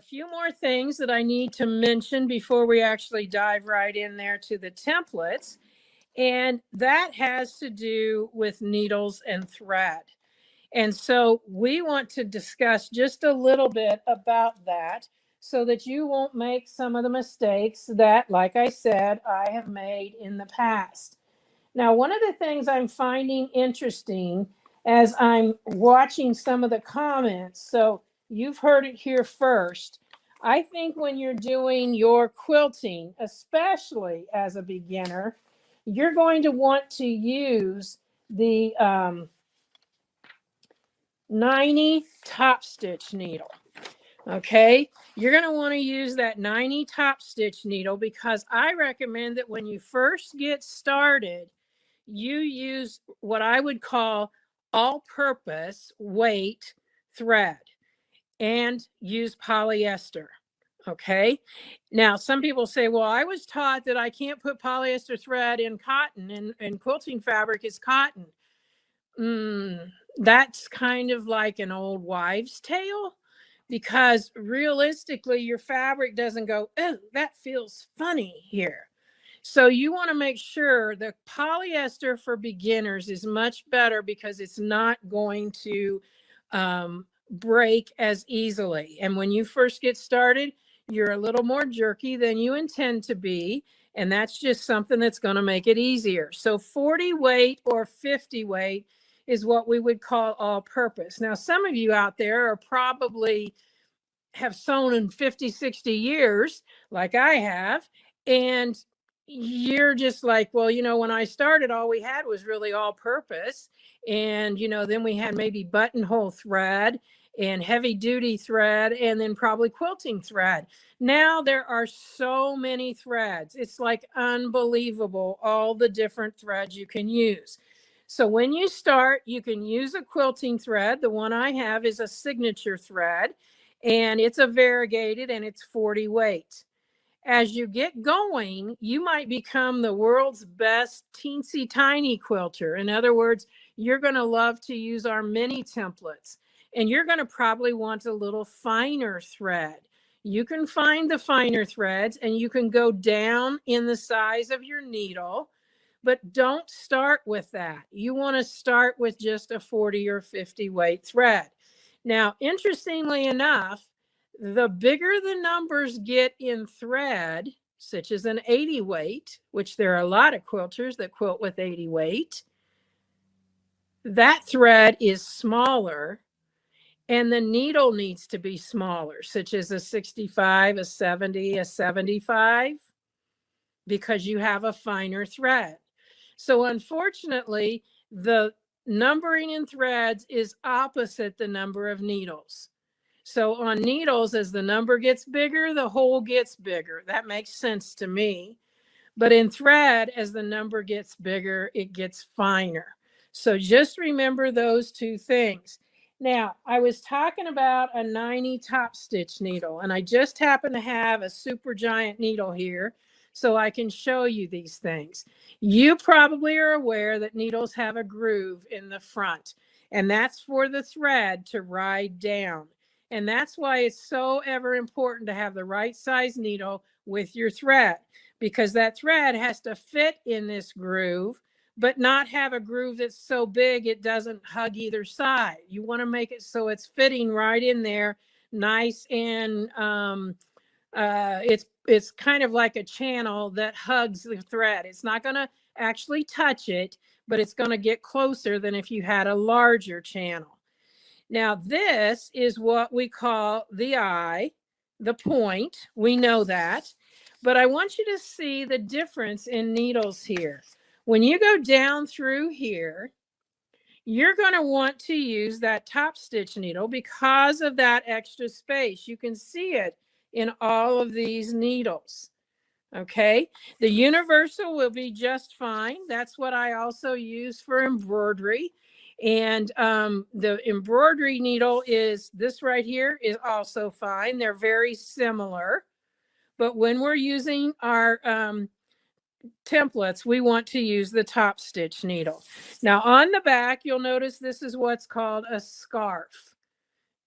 few more things that I need to mention before we actually dive right in there to the templates. And that has to do with needles and thread. And so we want to discuss just a little bit about that so that you won't make some of the mistakes that, like I said, I have made in the past. Now, one of the things I'm finding interesting as I'm watching some of the comments, so you've heard it here first. I think when you're doing your quilting, especially as a beginner, you're going to want to use the 90 top stitch needle. Okay, you're going to want to use that 90 top stitch needle because I recommend that when you first get started, you use what I would call all-purpose weight thread and use polyester. Okay, now some people say, well, I was taught that I can't put polyester thread in cotton, and quilting fabric is cotton. That's kind of like an old wives' tale, because realistically your fabric doesn't go, oh, that feels funny here. So you want to make sure the polyester for beginners is much better because it's not going to break as easily. And when you first get started, you're a little more jerky than you intend to be. And that's just something that's going to make it easier. So 40 weight or 50 weight is what we would call all purpose. Now, some of you out there are probably have sewn in 50, 60 years like I have. And you're just like, well, when I started, all we had was really all purpose. And, then we had maybe buttonhole thread and heavy duty thread, and then probably quilting thread. Now there are so many threads. It's like unbelievable, all the different threads you can use. So when you start, you can use a quilting thread. The one I have is a signature thread, and it's a variegated, and it's 40 weight. As you get going, you might become the world's best teensy tiny quilter. In other words, you're going to love to use our mini templates, and you're going to probably want a little finer thread. You can find the finer threads, and you can go down in the size of your needle, but don't start with that. You want to start with just a 40 or 50 weight thread. Now, interestingly enough, the bigger the numbers get in thread, such as an 80 weight, which there are a lot of quilters that quilt with 80 weight, that thread is smaller, and the needle needs to be smaller, such as a 65, a 70, a 75, because you have a finer thread. So unfortunately, the numbering in threads is opposite the number of needles. So on needles, as the number gets bigger, the hole gets bigger. That makes sense to me. But in thread, as the number gets bigger, it gets finer. So just remember those two things. Now, I was talking about a 90 top stitch needle, and I just happen to have a super giant needle here, so I can show you these things. You probably are aware that needles have a groove in the front, and that's for the thread to ride down. And that's why it's so ever important to have the right size needle with your thread, because that thread has to fit in this groove, but not have a groove that's so big it doesn't hug either side. You want to make it so it's fitting right in there, nice, and it's kind of like a channel that hugs the thread. It's not going to actually touch it, but it's going to get closer than if you had a larger channel. Now, this is what we call the eye, the point. We know that. But I want you to see the difference in needles here. When you go down through here, you're going to want to use that top stitch needle because of that extra space. You can see it in all of these needles. Okay, the universal will be just fine. That's what I also use for embroidery. And the embroidery needle is this right here is also fine. They're very similar. But when we're using our templates, we want to use the top stitch needle. Now on the back, you'll notice this is what's called a scarf.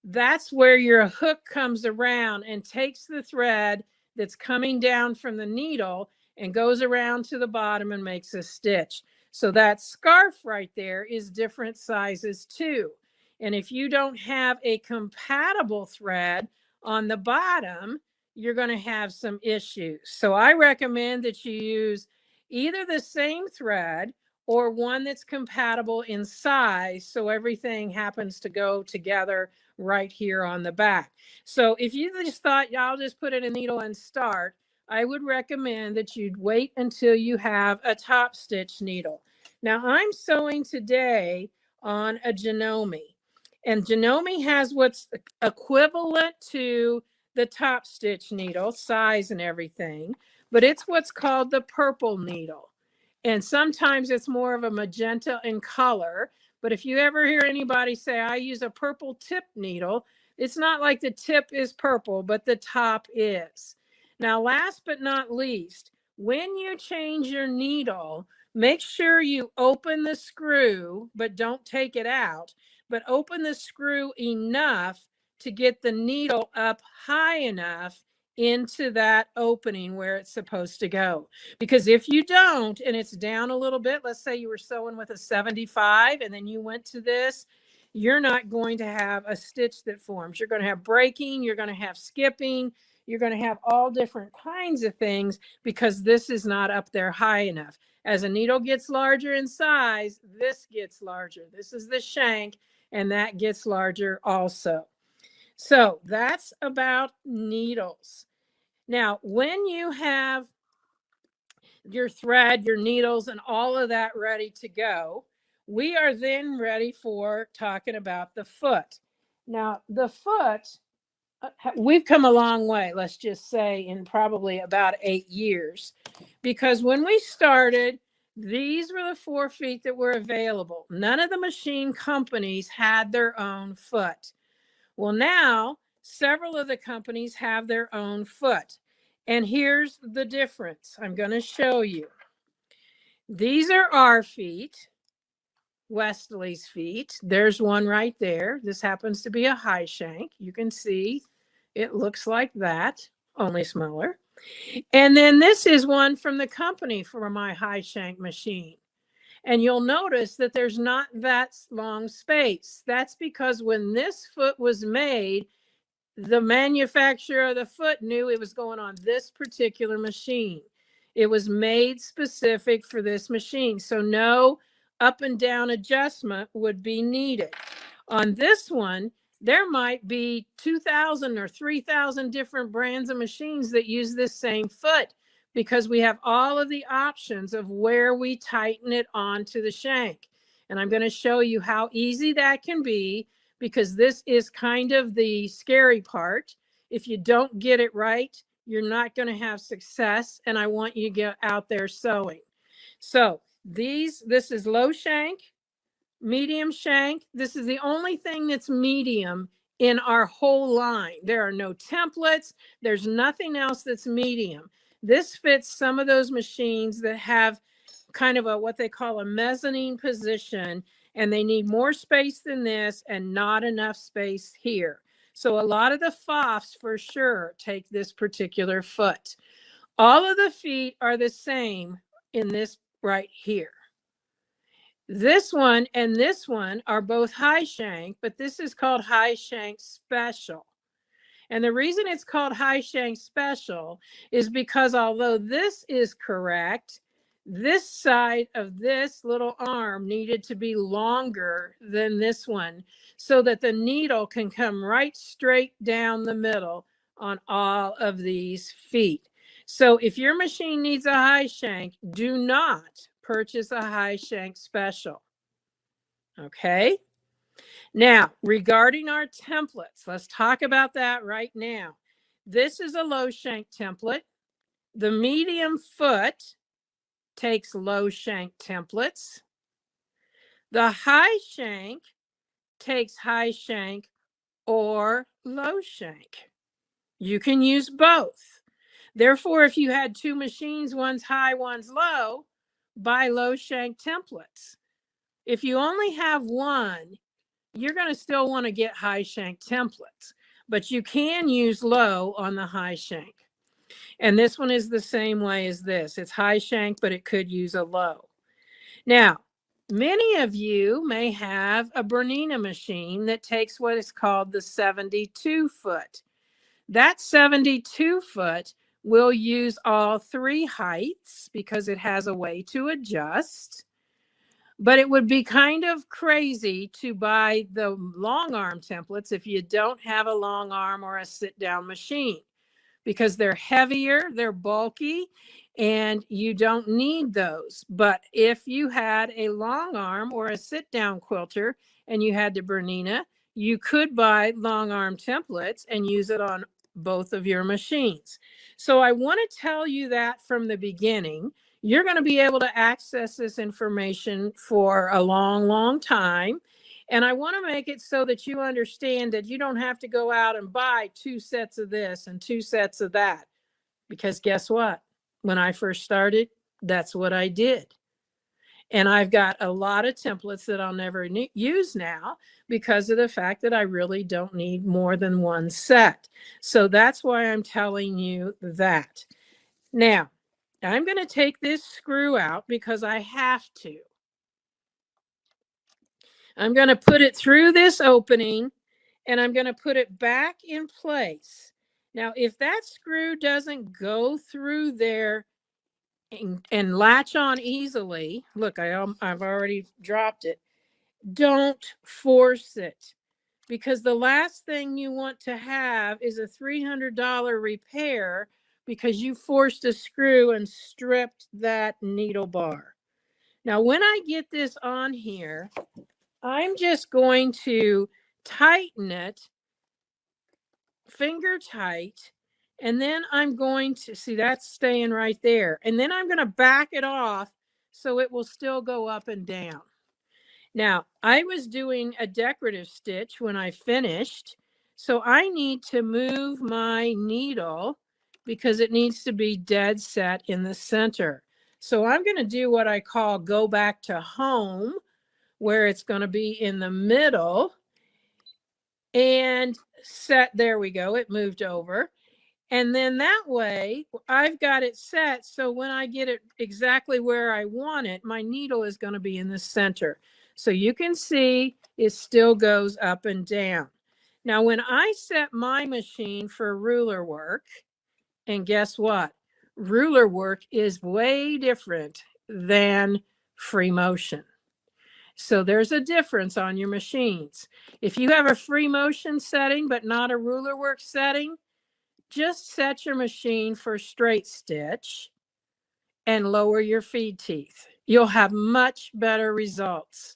that's where your hook comes around and takes the thread that's coming down from the needle and goes around to the bottom and makes a stitch. So that scarf right there is different sizes too. And if you don't have a compatible thread on the bottom, you're going to have some issues. So I recommend that you use either the same thread or one that's compatible in size, so everything happens to go together right here on the back. So if you just thought, y'all just put in a needle and start, I would recommend that you'd wait until you have a top stitch needle. Now I'm sewing today on a Janome, and Janome has what's equivalent to the top stitch needle, size and everything, but it's what's called the purple needle. And sometimes it's more of a magenta in color. But if you ever hear anybody say, I use a purple tip needle, it's not like the tip is purple, but the top is. Now, last but not least, when you change your needle, make sure you open the screw, but don't take it out, but open the screw enough to get the needle up high enough into that opening where it's supposed to go. Because if you don't, and it's down a little bit, let's say you were sewing with a 75 and then you went to this, you're not going to have a stitch that forms. You're going to have breaking, you're going to have skipping, you're going to have all different kinds of things because this is not up there high enough. As a needle gets larger in size, this gets larger. This is the shank, and that gets larger also. So that's about needles. Now, when you have your thread, your needles, and all of that ready to go, we are then ready for talking about the foot. Now, the foot, we've come a long way, let's just say, in probably about 8 years, because when we started, these were the 4 feet that were available. None of the machine companies had their own foot. Well, now several of the companies have their own foot. And here's the difference. I'm going to show you. These are our feet, Wesley's feet. There's one right there. This happens to be a high shank. You can see it looks like that, only smaller. And then this is one from the company for my high shank machine. And you'll notice that there's not that long space. That's because when this foot was made, the manufacturer of the foot knew it was going on this particular machine. It was made specific for this machine. So no up and down adjustment would be needed. On this one, there might be 2,000 or 3,000 different brands of machines that use this same foot because we have all of the options of where we tighten it onto the shank. And I'm going to show you how easy that can be, because this is kind of the scary part. If you don't get it right, you're not going to have success. And I want you to get out there sewing. So this is low shank, medium shank. This is the only thing that's medium in our whole line. There are no templates. There's nothing else that's medium. This fits some of those machines that have kind of what they call a mezzanine position, and they need more space than this and not enough space here. So a lot of the FOFs for sure take this particular foot. All of the feet are the same in this right here. This one and this one are both high shank, but this is called high shank special. And the reason it's called high shank special is because although this is correct, this side of this little arm needed to be longer than this one so that the needle can come right straight down the middle on all of these feet. So if your machine needs a high shank, do not purchase a high shank special. Okay. Now, regarding our templates, let's talk about that right now. This is a low shank template. The medium foot takes low shank templates. The high shank takes high shank or low shank. You can use both. Therefore, if you had 2 machines, one's high, one's low, buy low shank templates. If you only have one, you're going to still want to get high shank templates, but you can use low on the high shank. And this one is the same way as this. It's high shank, but it could use a low. Now, many of you may have a Bernina machine that takes what is called the 72 foot. That 72 foot will use all 3 heights because it has a way to adjust. But it would be kind of crazy to buy the long arm templates if you don't have a long arm or a sit down machine, because they're heavier, they're bulky, and you don't need those. But if you had a long arm or a sit down quilter and you had the Bernina, you could buy long arm templates and use it on both of your machines. So I want to tell you that from the beginning. You're going to be able to access this information for a long, long time. And I want to make it so that you understand that you don't have to go out and buy 2 sets of this and 2 sets of that. Because guess what? When I first started, that's what I did. And I've got a lot of templates that I'll never use now because of the fact that I really don't need more than 1 set. So that's why I'm telling you that. Now, I'm going to take this screw out because I have to. I'm going to put it through this opening and I'm going to put it back in place. Now, if that screw doesn't go through there and latch on easily, look, I've already dropped it. Don't force it, because the last thing you want to have is a $300 repair because you forced a screw and stripped that needle bar. Now, when I get this on here, I'm just going to tighten it finger tight, and then I'm going to see that's staying right there. And then I'm going to back it off so it will still go up and down. Now, I was doing a decorative stitch when I finished, so I need to move my needle because it needs to be dead set in the center. So I'm going to do what I call go back to home, where it's going to be in the middle and set. There we go. It moved over. And then that way I've got it set. So when I get it exactly where I want it, my needle is going to be in the center. So you can see it still goes up and down. Now, when I set my machine for ruler work, and guess what? Ruler work is way different than free motion. So there's a difference on your machines. If you have a free motion setting, but not a ruler work setting, just set your machine for straight stitch and lower your feed teeth. You'll have much better results.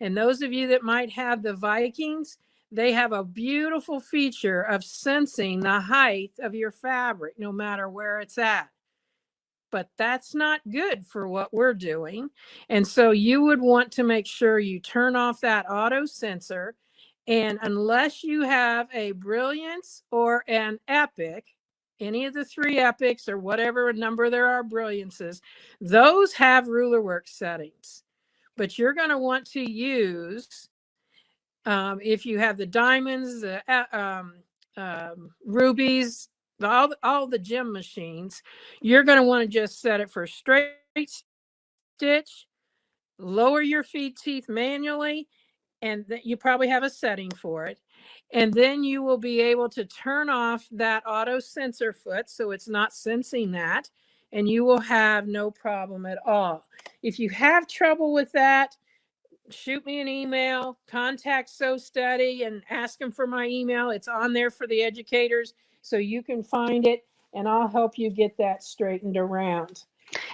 And those of you that might have the Vikings, they have a beautiful feature of sensing the height of your fabric, no matter where it's at. But that's not good for what we're doing. And so you would want to make sure you turn off that auto sensor. And unless you have a Brilliance or an Epic, any of the 3 Epics or whatever number there are Brilliances, those have ruler work settings. But you're going to want to use, if you have the diamonds, the rubies, all the gem machines, you're going to want to just set it for straight stitch, lower your feed teeth manually, and you probably have a setting for it. And then you will be able to turn off that auto sensor foot so it's not sensing that, and you will have no problem at all. If you have trouble with that, shoot me an email, contact So Study and ask them for my email. It's on there for the educators, so you can find it, and I'll help you get that straightened around.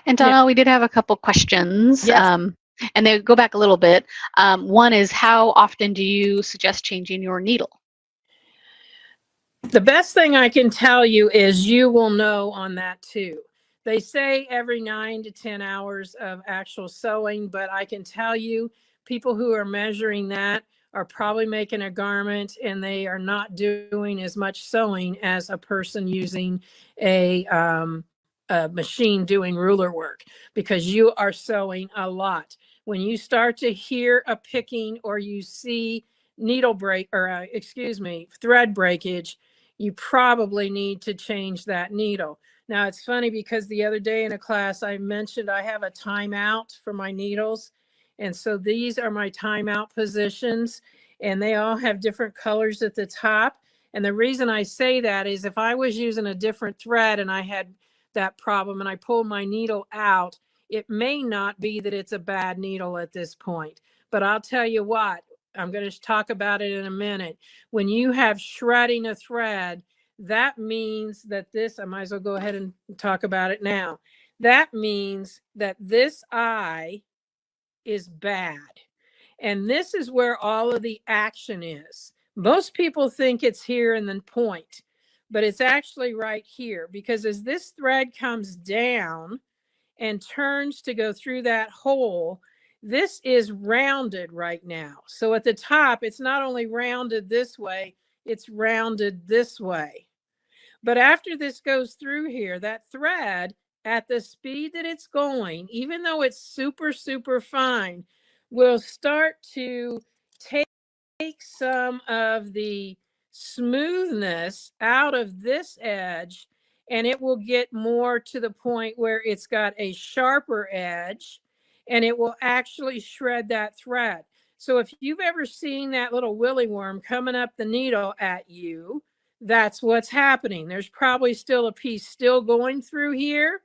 And Donelle, we did have a couple questions. Yes. And they go back a little bit. One is, how often do you suggest changing your needle? The best thing I can tell you is you will know on that too. They say every 9 to 10 hours of actual sewing, but I can tell you people who are measuring that are probably making a garment and they are not doing as much sewing as a person using a machine doing ruler work, because you are sewing a lot. When you start to hear a picking or you see needle break, or excuse me, thread breakage, you probably need to change that needle. Now it's funny because the other day in a class I mentioned I have a timeout for my needles. And so these are my timeout positions, and they all have different colors at the top. And the reason I say that is if I was using a different thread and I had that problem and I pulled my needle out, it may not be that it's a bad needle at this point. But I'll tell you what, I'm going to talk about it in a minute. When you have shredding a thread, that means that this, I might as well go ahead and talk about it now. That means that this eye is bad. And this is where all of the action is. Most people think it's here in the point, but it's actually right here, because as this thread comes down and turns to go through that hole, this is rounded right now. So at the top, it's not only rounded this way, it's rounded this way. But after this goes through here, that thread at the speed that it's going, even though it's super, super fine, will start to take some of the smoothness out of this edge, and it will get more to the point where it's got a sharper edge, and it will actually shred that thread. So if you've ever seen that little willy worm coming up the needle at you, that's what's happening. There's probably still a piece still going through here.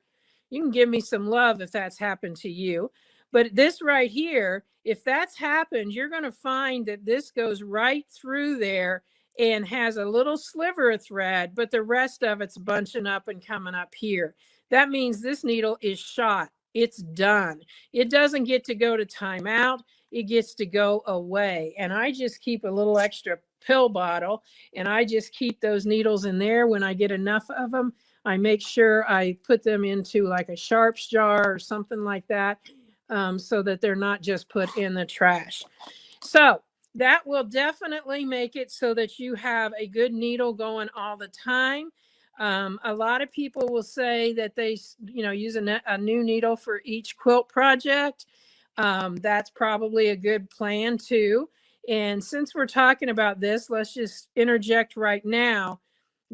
You can give me some love if that's happened to you. But this right here, if that's happened, you're going to find that this goes right through there and has a little sliver of thread, but the rest of it's bunching up and coming up here. That means this needle is shot. It's done. It doesn't get to go to timeout. It gets to go away. And I just keep a little extra pill bottle, and I just keep those needles in there. When I get enough of them, I make sure I put them into like a sharps jar or something like that, so that they're not just put in the trash. So that will definitely make it so that you have a good needle going all the time. A lot of people will say that they, use a new needle for each quilt project. That's probably a good plan too. And since we're talking about this, let's just interject right now.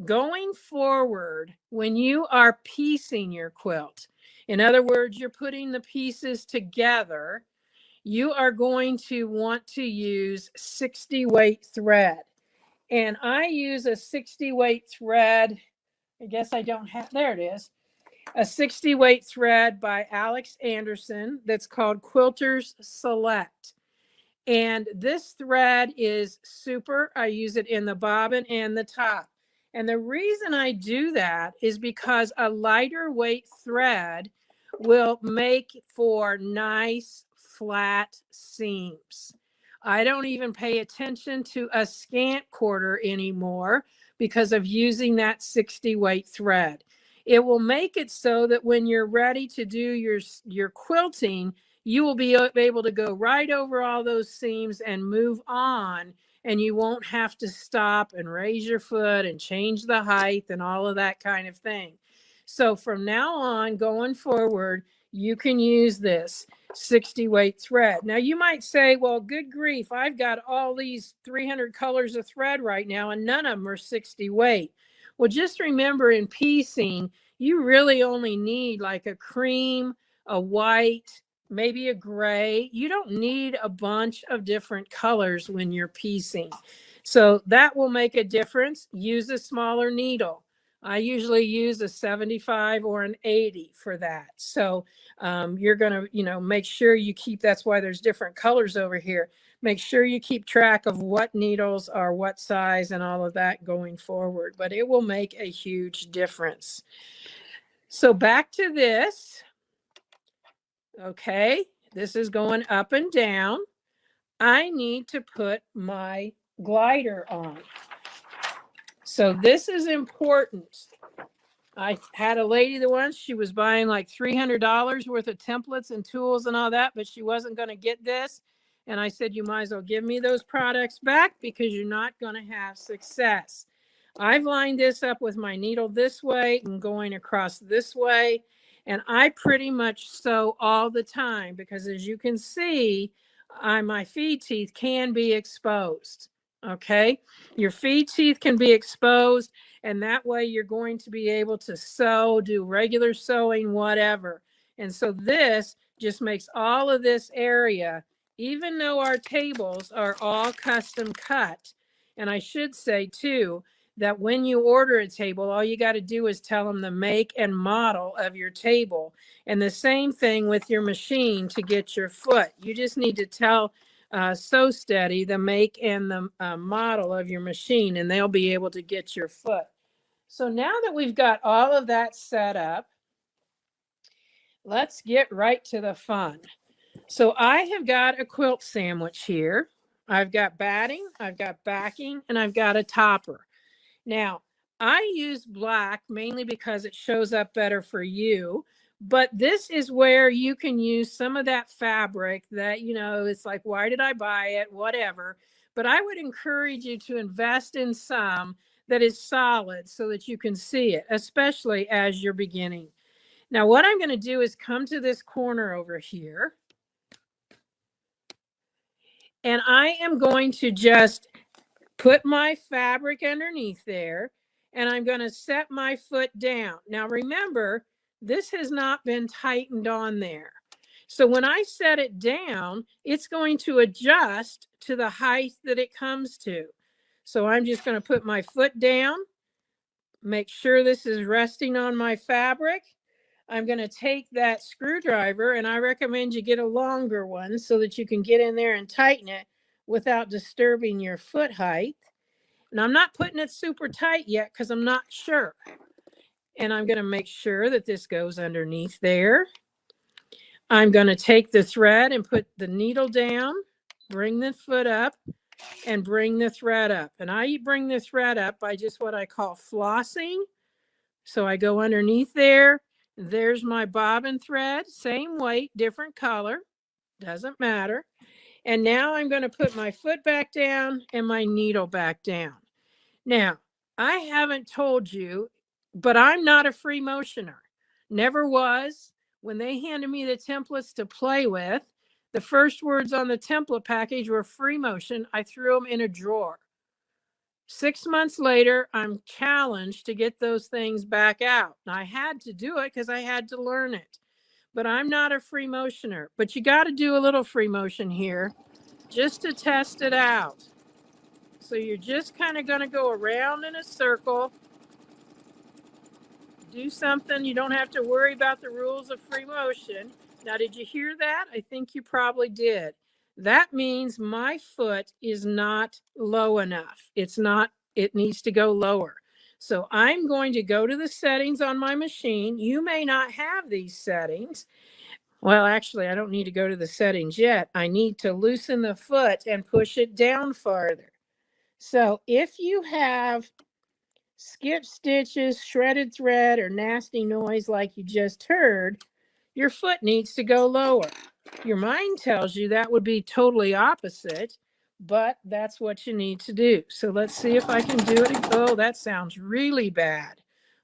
Going forward, when you are piecing your quilt, in other words, you're putting the pieces together, you are going to want to use 60 weight thread. And I use a 60 weight thread. I guess I don't have, there it is. A 60 weight thread by Alex Anderson that's called Quilters Select. And this thread is super. I use it in the bobbin and the top. And the reason I do that is because a lighter weight thread will make for nice flat seams. I don't even pay attention to a scant quarter anymore because of using that 60 weight thread. It will make it so that when you're ready to do your quilting, you will be able to go right over all those seams and move on, and you won't have to stop and raise your foot and change the height and all of that kind of thing. So from now on, going forward, you can use this 60 weight thread. Now you might say, well, good grief, I've got all these 300 colors of thread right now and none of them are 60 weight. Well, just remember, in piecing, you really only need like a cream, a white, maybe a gray. You don't need a bunch of different colors when you're piecing. So that will make a difference. Use a smaller needle. I usually use a 75 or an 80 for that. So you're going to, make sure you keep, that's why there's different colors over here. Make sure you keep track of what needles are what size and all of that going forward, but it will make a huge difference. So back to this. Okay, this is going up and down. I need to put my glider on. So this is important. I had a lady that once, she was buying like $300 worth of templates and tools and all that, but she wasn't going to get this. And I said, you might as well give me those products back because you're not going to have success. I've lined this up with my needle this way and going across this way. And I pretty much sew all the time because, as you can see, my feed teeth can be exposed. Okay, your feed teeth can be exposed, and that way you're going to be able to sew, do regular sewing, whatever. And so this just makes all of this area, even though our tables are all custom cut. And I should say too, that when you order a table, all you got to do is tell them the make and model of your table. And the same thing with your machine to get your foot. You just need to tell Sew Steady the make and the model of your machine, and they'll be able to get your foot. So now that we've got all of that set up, let's get right to the fun. So I have got a quilt sandwich here. I've got batting, I've got backing, and I've got a topper. Now, I use black mainly because it shows up better for you, but this is where you can use some of that fabric that, you know, it's like, why did I buy it? Whatever. But I would encourage you to invest in some that is solid so that you can see it, especially as you're beginning. Now, what I'm going to do is come to this corner over here, and I am going to just put my fabric underneath there, and I'm going to set my foot down. Now remember, this has not been tightened on there. So when I set it down, it's going to adjust to the height that it comes to. So I'm just going to put my foot down, make sure this is resting on my fabric. I'm going to take that screwdriver, and I recommend you get a longer one so that you can get in there and tighten it without disturbing your foot height. And I'm not putting it super tight yet because I'm not sure. And I'm going to make sure that this goes underneath there. I'm going to take the thread and put the needle down, bring the foot up, and bring the thread up. And I bring the thread up by just what I call flossing. So I go underneath there. There's my bobbin thread, same weight, different color, doesn't matter. And now I'm going to put my foot back down and my needle back down. Now, I haven't told you, but I'm not a free motioner. Never was. When they handed me the templates to play with, the first words on the template package were free motion. I threw them in a drawer. 6 months later, I'm challenged to get those things back out. I had to do it because I had to learn it. But I'm not a free motioner. But you got to do a little free motion here just to test it out. So you're just kind of going to go around in a circle. Do something. You don't have to worry about the rules of free motion. Now, did you hear that? I think you probably did. That means my foot is not low enough. It's not, it needs to go lower. So I'm going to go to the settings on my machine. You may not have these settings. Well, actually, I don't need to go to the settings yet. I need to loosen the foot and push it down farther. So if you have skip stitches, shredded thread, or nasty noise like you just heard, your foot needs to go lower. Your mind tells you that would be totally opposite, but that's what you need to do. So let's see if I can do it. Oh, that sounds really bad.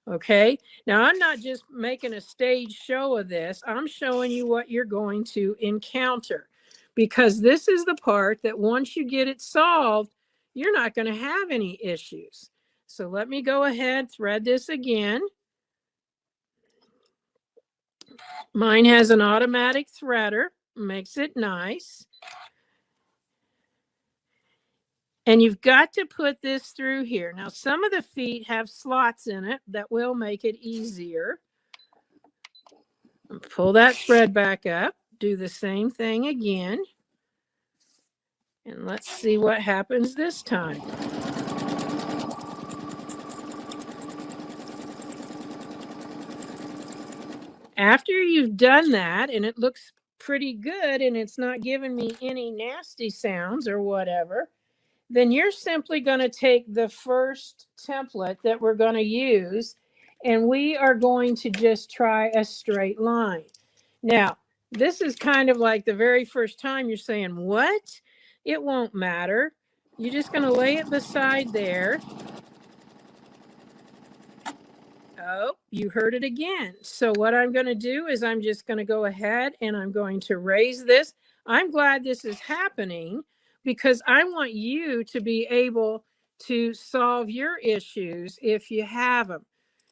Okay, now I'm not just making a stage show of this. I'm showing you what you're going to encounter, because this is the part that once you get it solved, you're not going to have any issues. So let me go ahead, thread this again. Mine has an automatic threader, makes it nice. And you've got to put this through here. Now, some of the feet have slots in it that will make it easier. Pull that thread back up, do the same thing again. And let's see what happens this time. After you've done that, and it looks pretty good, and it's not giving me any nasty sounds or whatever, then you're simply going to take the first template that we're going to use, and we are going to just try a straight line. Now, this is kind of like the very first time you're saying, what? It won't matter. You're just going to lay it beside there. Oh, you heard it again. So what I'm going to do is I'm just going to go ahead and I'm going to raise this. I'm glad this is happening because I want you to be able to solve your issues if you have them.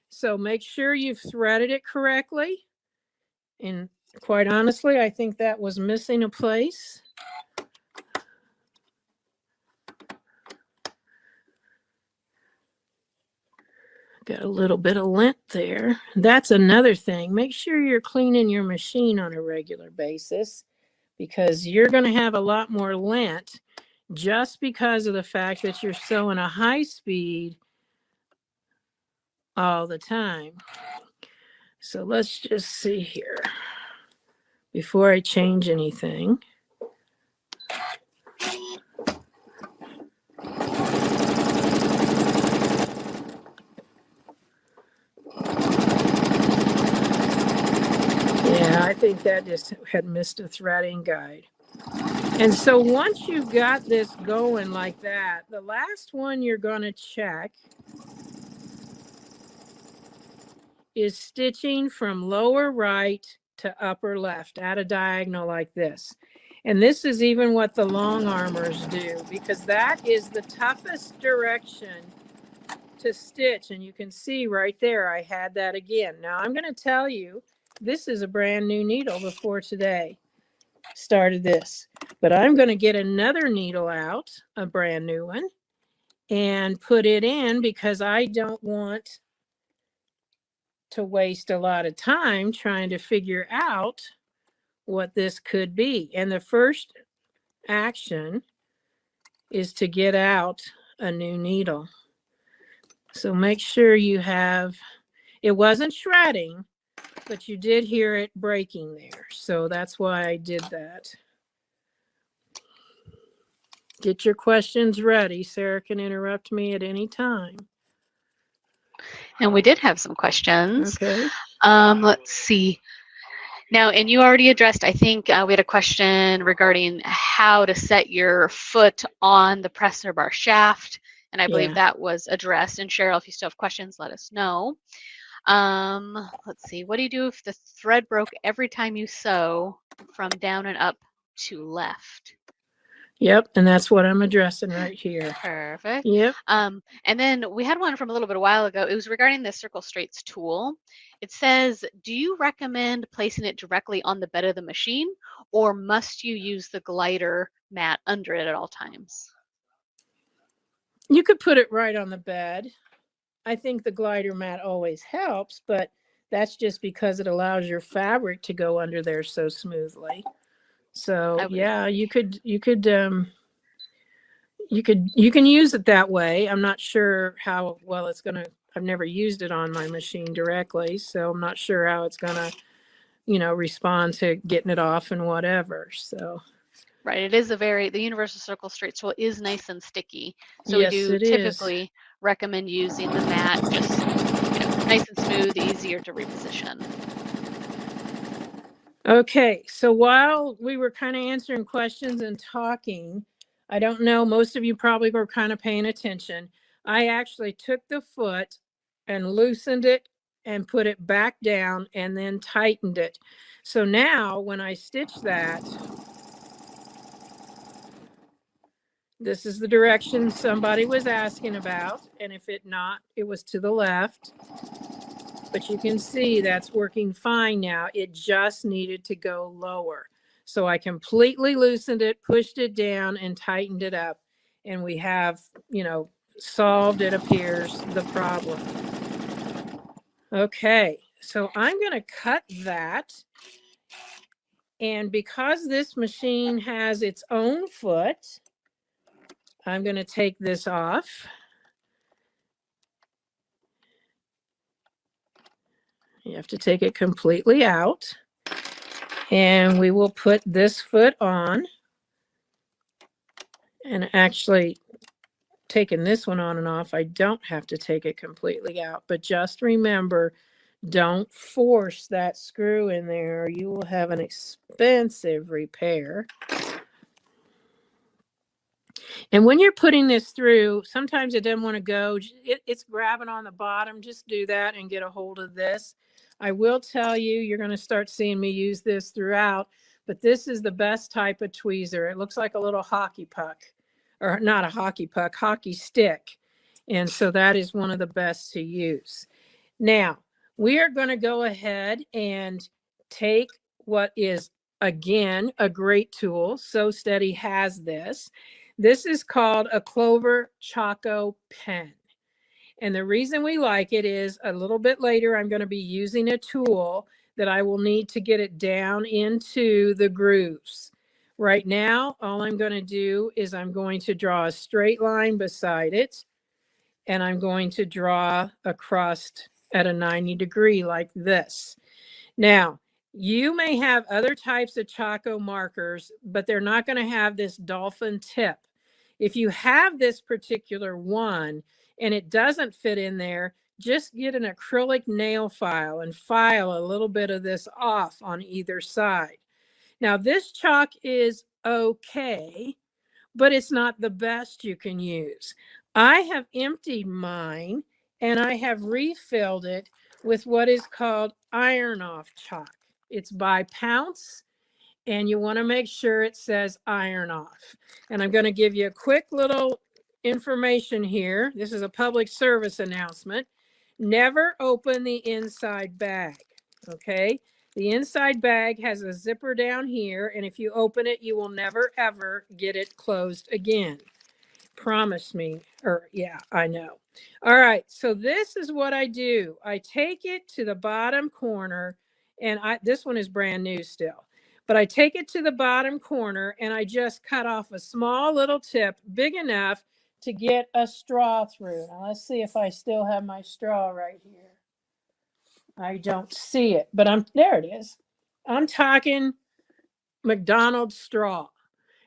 So make sure you've threaded it correctly. And quite honestly, I think that was missing a place. Got a little bit of lint there. That's another thing. Make sure you're cleaning your machine on a regular basis because you're going to have a lot more lint just because of the fact that you're sewing a high speed all the time. So let's just see here before I change anything. Yeah, I think that just had missed a threading guide. And so once you've got this going like that, the last one you're going to check is stitching from lower right to upper left at a diagonal like this. And this is even what the long armors do because that is the toughest direction to stitch. And you can see right there, I had that again. Now I'm going to tell you, this is a brand new needle before today started this, but I'm going to get another needle out, a brand new one, and put it in because I don't want to waste a lot of time trying to figure out what this could be. And the first action is to get out a new needle. So make sure you have, it wasn't shredding, but you did hear it breaking there. So that's why I did that. Get your questions ready. Sarah can interrupt me at any time. And we did have some questions. Okay. Let's see. Now, and you already addressed, I think we had a question regarding how to set your foot on the presser bar shaft. And I believe that was addressed. And Cheryl, if you still have questions, let us know. Let's see. What do you do if the thread broke every time you sew from down and up to left? Yep, and that's what I'm addressing right here. Perfect. Yep. And then we had one from a little bit a while ago. It was regarding the Circle Straights tool. It says, do you recommend placing it directly on the bed of the machine, or must you use the glider mat under it at all times? You could put it right on the bed. I think the glider mat always helps, but that's just because it allows your fabric to go under there so smoothly. So yeah, you can use it that way. I'm not sure how well it's going to, I've never used it on my machine directly, so I'm not sure how it's going to, respond to getting it off and whatever. So. Right. It is the Universal Circle Straight tool is nice and sticky. So yes, we do typically recommend using the mat, just, nice and smooth, easier to reposition. Okay, so while we were kind of answering questions and talking, I don't know, most of you probably were kind of paying attention. I actually took the foot and loosened it and put it back down and then tightened it. So now when I stitch that, this is the direction somebody was asking about. And if it was to the left. But you can see that's working fine now. It just needed to go lower. So I completely loosened it, pushed it down, and tightened it up. And we have, solved, it appears, the problem. Okay, so I'm going to cut that. And because this machine has its own foot, I'm going to take this off. You have to take it completely out. And we will put this foot on. And actually, taking this one on and off, I don't have to take it completely out. But just remember, don't force that screw in there, or you will have an expensive repair. And when you're putting this through, sometimes it doesn't want to go. It's grabbing on the bottom. Just do that and get a hold of this. I will tell you, you're going to start seeing me use this throughout, but this is the best type of tweezer. It looks like a little hockey puck, or not a hockey puck, hockey stick. And so that is one of the best to use. Now, we are going to go ahead and take what is, again, a great tool. So Steady has this. This is called a Clover Choco pen. And the reason we like it is a little bit later, I'm going to be using a tool that I will need to get it down into the grooves. Right now, all I'm going to do is I'm going to draw a straight line beside it, and I'm going to draw across at a 90 degree like this. Now, you may have other types of Choco markers, but they're not going to have this dolphin tip. If you have this particular one and it doesn't fit in there, just get an acrylic nail file and file a little bit of this off on either side. Now, this chalk is okay, but it's not the best you can use. I have emptied mine and I have refilled it with what is called iron off chalk. It's by Pounce, and you want to make sure it says iron off. And I'm going to give you a quick little information here. This is a public service announcement. Never open the inside bag, okay? The inside bag has a zipper down here, and if you open it, you will never, ever get it closed again. Promise me. Or, yeah, I know. All right, so this is what I do. I take it to the bottom corner, and this one is brand new still. But I take it to the bottom corner, and I just cut off a small little tip, big enough to get a straw through. Now, let's see if I still have my straw right here. I don't see it, but there it is. I'm talking McDonald's straw.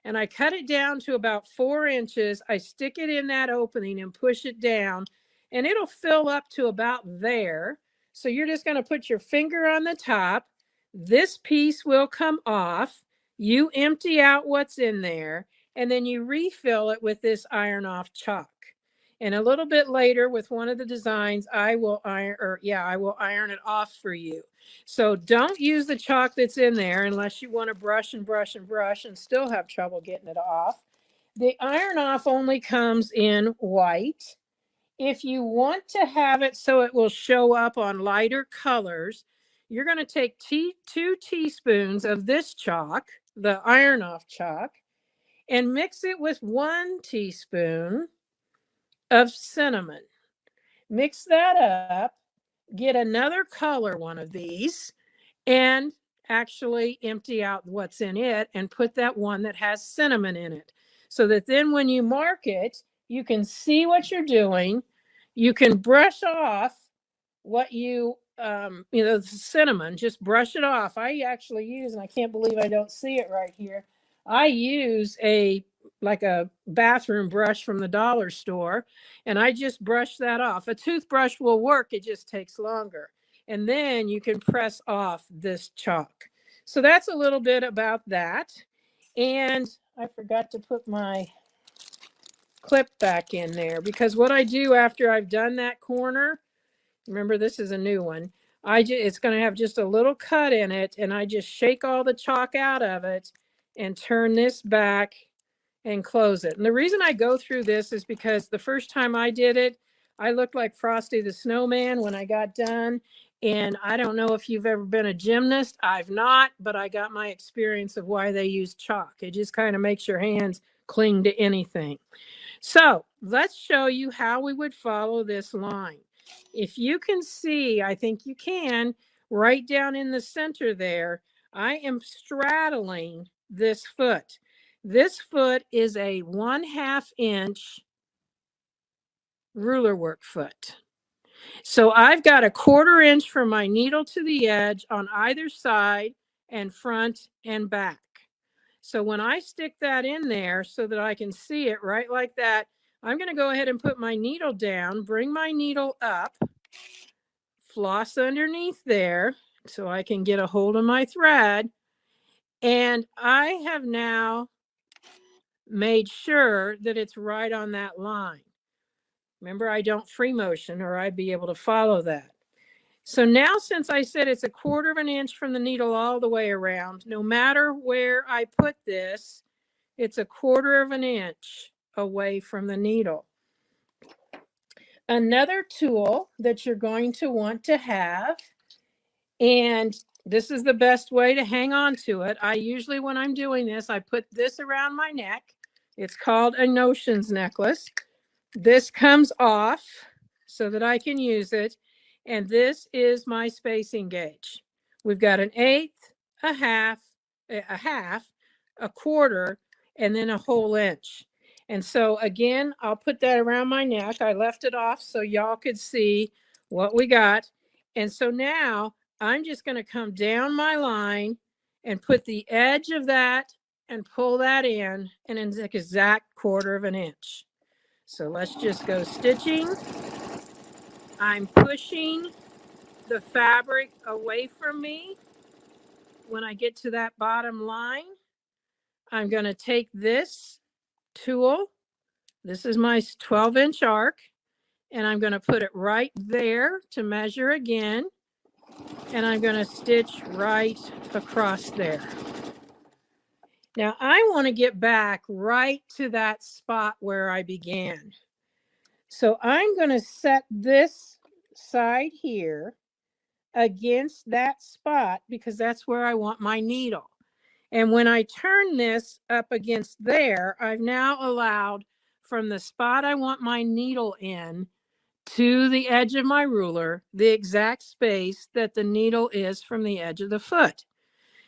And I cut it down to about 4 inches. I stick it in that opening and push it down, and it'll fill up to about there. So you're just going to put your finger on the top. This piece will come off. You empty out what's in there, and then you refill it with this iron off chalk. And a little bit later with one of the designs, I will iron it off for you. So don't use the chalk that's in there unless you want to brush and brush and brush and still have trouble getting it off. The iron off only comes in white. If you want to have it so it will show up on lighter colors, you're going to take 2 teaspoons of this chalk, the iron off chalk, and mix it with 1 teaspoon of cinnamon. Mix that up, get another color one of these, and actually empty out what's in it and put that one that has cinnamon in it. So that then when you mark it, you can see what you're doing. You can brush off what the cinnamon, just brush it off. I actually use, and I can't believe I don't see it right here. I use like a bathroom brush from the dollar store, and I just brush that off. A toothbrush will work, it just takes longer. And then you can press off this chalk. So that's a little bit about that. And I forgot to put my clip back in there, because what I do after I've done that corner, remember this is a new one, it's going to have just a little cut in it, and I just shake all the chalk out of it and turn this back and close it. And the reason I go through this is because the first time I did it, I looked like Frosty the Snowman when I got done. And I don't know if you've ever been a gymnast. I've not, but I got my experience of why they use chalk. It just kind of makes your hands cling to anything. So let's show you how we would follow this line. If you can see, I think you can, right down in the center there, I am straddling this foot. This foot is a 1/2 inch ruler work foot. So I've got a 1/4 inch from my needle to the edge on either side and front and back. So when I stick that in there so that I can see it right like that, I'm going to go ahead and put my needle down, bring my needle up, floss underneath there so I can get a hold of my thread. And I have now made sure that it's right on that line. Remember, I don't free motion or I'd be able to follow that. So now, since I said it's 1/4 of an inch from the needle all the way around, no matter where I put this, it's 1/4 of an inch away from the needle. Another tool that you're going to want to have, and this is the best way to hang on to it. I usually, when I'm doing this, I put this around my neck. It's called a notions necklace. This comes off so that I can use it. And this is my spacing gauge. We've got an 1/8, a half, a 1/4, and then a whole inch. And so again, I'll put that around my neck. I left it off so y'all could see what we got. And so now I'm just going to come down my line and put the edge of that and pull that in, and an exact 1/4 of an inch. So let's just go stitching. I'm pushing the fabric away from me. When I get to that bottom line, I'm going to take this tool. This is my 12-inch arc, and I'm going to put it right there to measure again. And I'm going to stitch right across there. Now I want to get back right to that spot where I began. So I'm going to set this side here against that spot because that's where I want my needle. And when I turn this up against there, I've now allowed from the spot I want my needle in to the edge of my ruler, the exact space that the needle is from the edge of the foot.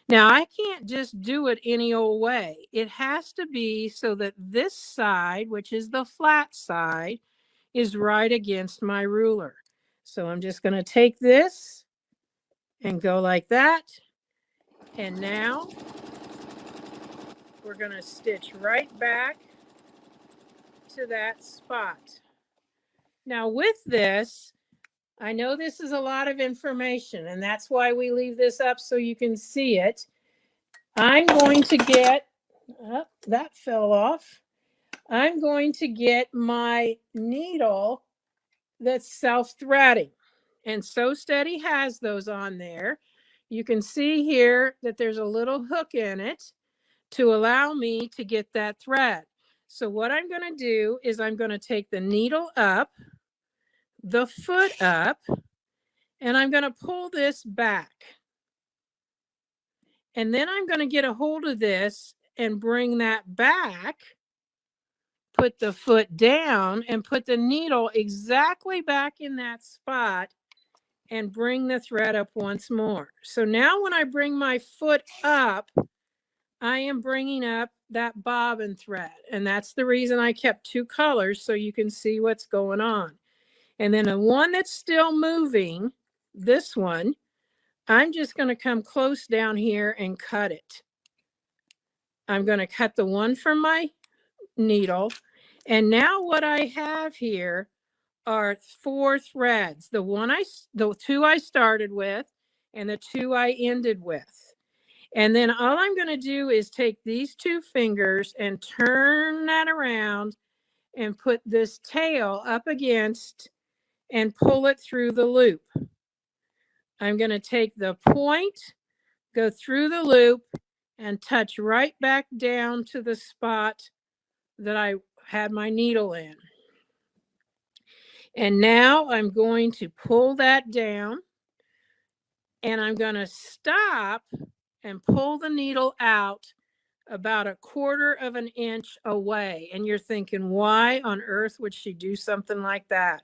Now, I can't just do it any old way. It has to be so that this side, which is the flat side, is right against my ruler. So I'm just going to take this and go like that. And now we're going to stitch right back to that spot. Now with this, I know this is a lot of information, and that's why we leave this up so you can see it. I'm going to get, oh, that fell off. I'm going to get my needle that's self-threading. And Sew Steady has those on there. You can see here that there's a little hook in it to allow me to get that thread. So what I'm going to do is I'm going to take the needle up, the foot up, and I'm going to pull this back. And then I'm going to get a hold of this and bring that back, put the foot down, and put the needle exactly back in that spot and bring the thread up once more. So now when I bring my foot up, I am bringing up that bobbin thread. And that's the reason I kept 2 colors so you can see what's going on. And then the one that's still moving, this one, I'm just going to come close down here and cut it. I'm going to cut the one from my needle. And now what I have here are 4 threads. The 2 I started with and the 2 I ended with. And then all I'm going to do is take these 2 fingers and turn that around and put this tail up against and pull it through the loop. I'm going to take the point, go through the loop, and touch right back down to the spot that I had my needle in. And now I'm going to pull that down, and I'm going to stop and pull the needle out about 1/4 of an inch away. And you're thinking, why on earth would she do something like that?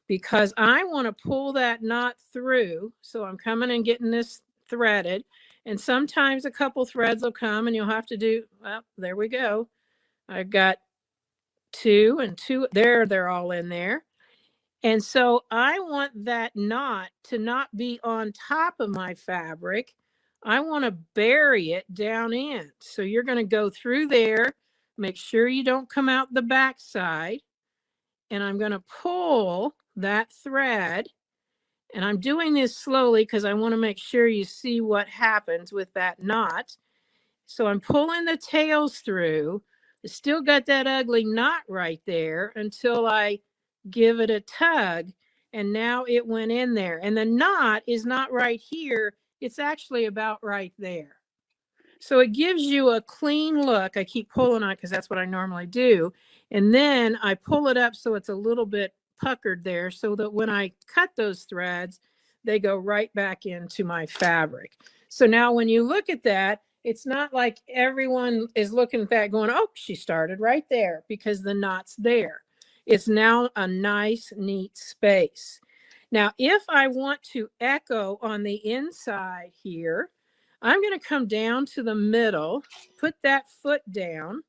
Because I want to pull that knot through. So I'm coming and getting this threaded. And sometimes a couple threads will come and you'll have to do, well, there we go. I've got 2 and 2 there. They're all in there. And so I want that knot to not be on top of my fabric. I want to bury it down in. So you're going to go through there, make sure you don't come out the back side. And I'm going to pull that thread. And I'm doing this slowly because I want to make sure you see what happens with that knot. So I'm pulling the tails through. It's still got that ugly knot right there until I give it a tug, and now it went in there. And the knot is not right here. It's actually about right there. So it gives you a clean look. I keep pulling on it because that's what I normally do. And then I pull it up so it's a little bit puckered there so that when I cut those threads, they go right back into my fabric. So now when you look at that, it's not like everyone is looking at that going, oh, she started right there, because the knot's there. It's now a nice, neat space. Now, if I want to echo on the inside here, I'm going to come down to the middle, put that foot down,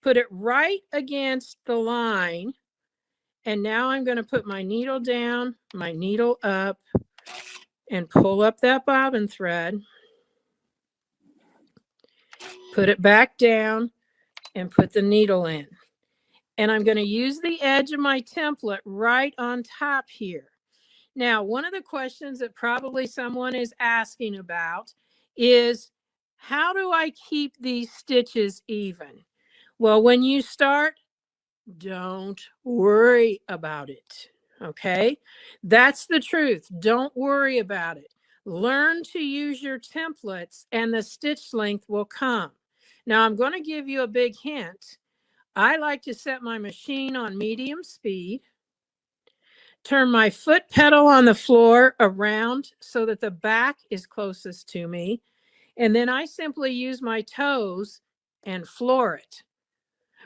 put it right against the line. And now I'm going to put my needle down, my needle up, and pull up that bobbin thread. Put it back down and put the needle in. And I'm going to use the edge of my template right on top here. Now, one of the questions that probably someone is asking about is, how do I keep these stitches even? Well, when you start, don't worry about it. Okay? That's the truth. Don't worry about it. Learn to use your templates and the stitch length will come. Now, I'm going to give you a big hint. I like to set my machine on medium speed, turn my foot pedal on the floor around so that the back is closest to me, and then I simply use my toes and floor it.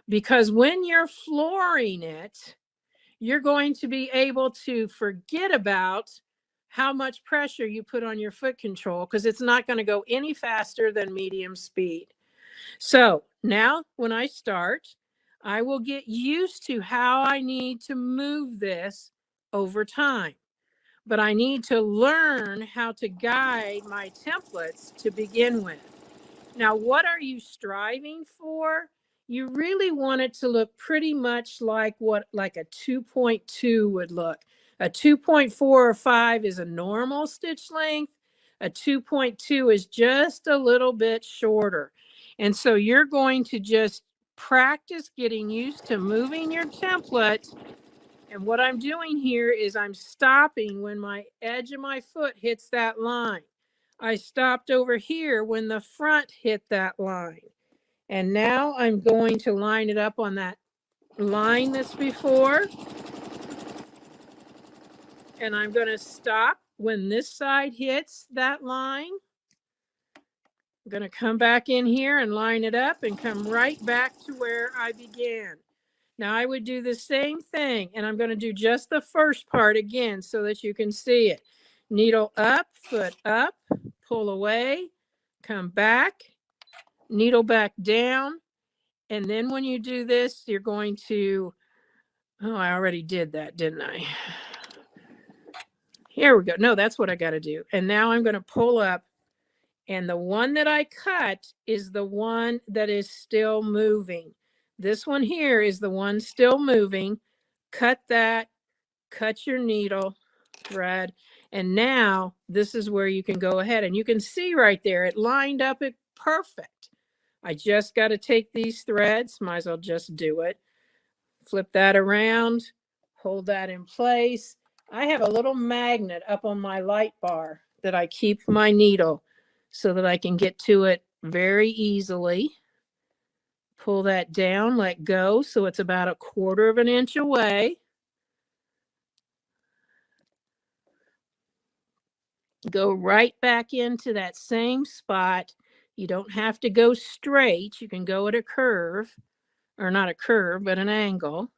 Because when you're flooring it, you're going to be able to forget about how much pressure you put on your foot control, because it's not going to go any faster than medium speed. So now when I start, I will get used to how I need to move this over time. But I need to learn how to guide my templates to begin with. Now, what are you striving for? You really want it to look pretty much like what like a 2.2 would look. A 2.4 or 5 is a normal stitch length. A 2.2 is just a little bit shorter. And so you're going to just practice getting used to moving your template. And what I'm doing here is I'm stopping when my edge of my foot hits that line. I stopped over here when the front hit that line. And now I'm going to line it up on that line that's before. And I'm going to stop when this side hits that line. I'm going to come back in here and line it up and come right back to where I began. Now I would do the same thing, and I'm going to do just the first part again so that you can see it. Needle up, foot up, pull away, come back, needle back down. And then when you do this, you're going to, oh, I already did that, didn't I? Here we go. No, that's what I got to do. And now I'm going to pull up, and the one that I cut is the one that is still moving. This one here is the one still moving. Cut that, cut your needle, thread, and now this is where you can go ahead, and you can see right there, it lined up it perfect. I just got to take these threads, might as well just do it. Flip that around, hold that in place. I have a little magnet up on my light bar that I keep my needle so that I can get to it very easily. Pull that down, let go, so it's about 1/4 of an inch away. Go right back into that same spot. You don't have to go straight. You can go at a curve, or not a curve, but an angle.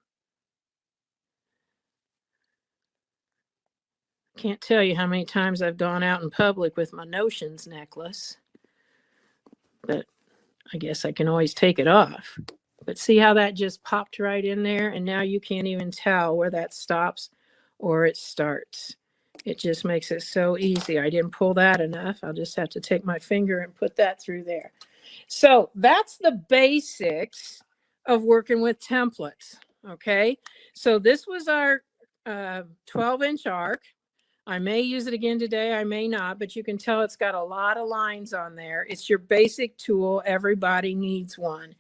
Can't tell you how many times I've gone out in public with my notions necklace, but I guess I can always take it off. But see how that just popped right in there? And now you can't even tell where that stops or it starts. It just makes it so easy. I didn't pull that enough. I'll just have to take my finger and put that through there. So that's the basics of working with templates. Okay. So this was our 12-inch arc. I may use it again today. I may not, but you can tell it's got a lot of lines on there. It's your basic tool. Everybody needs one.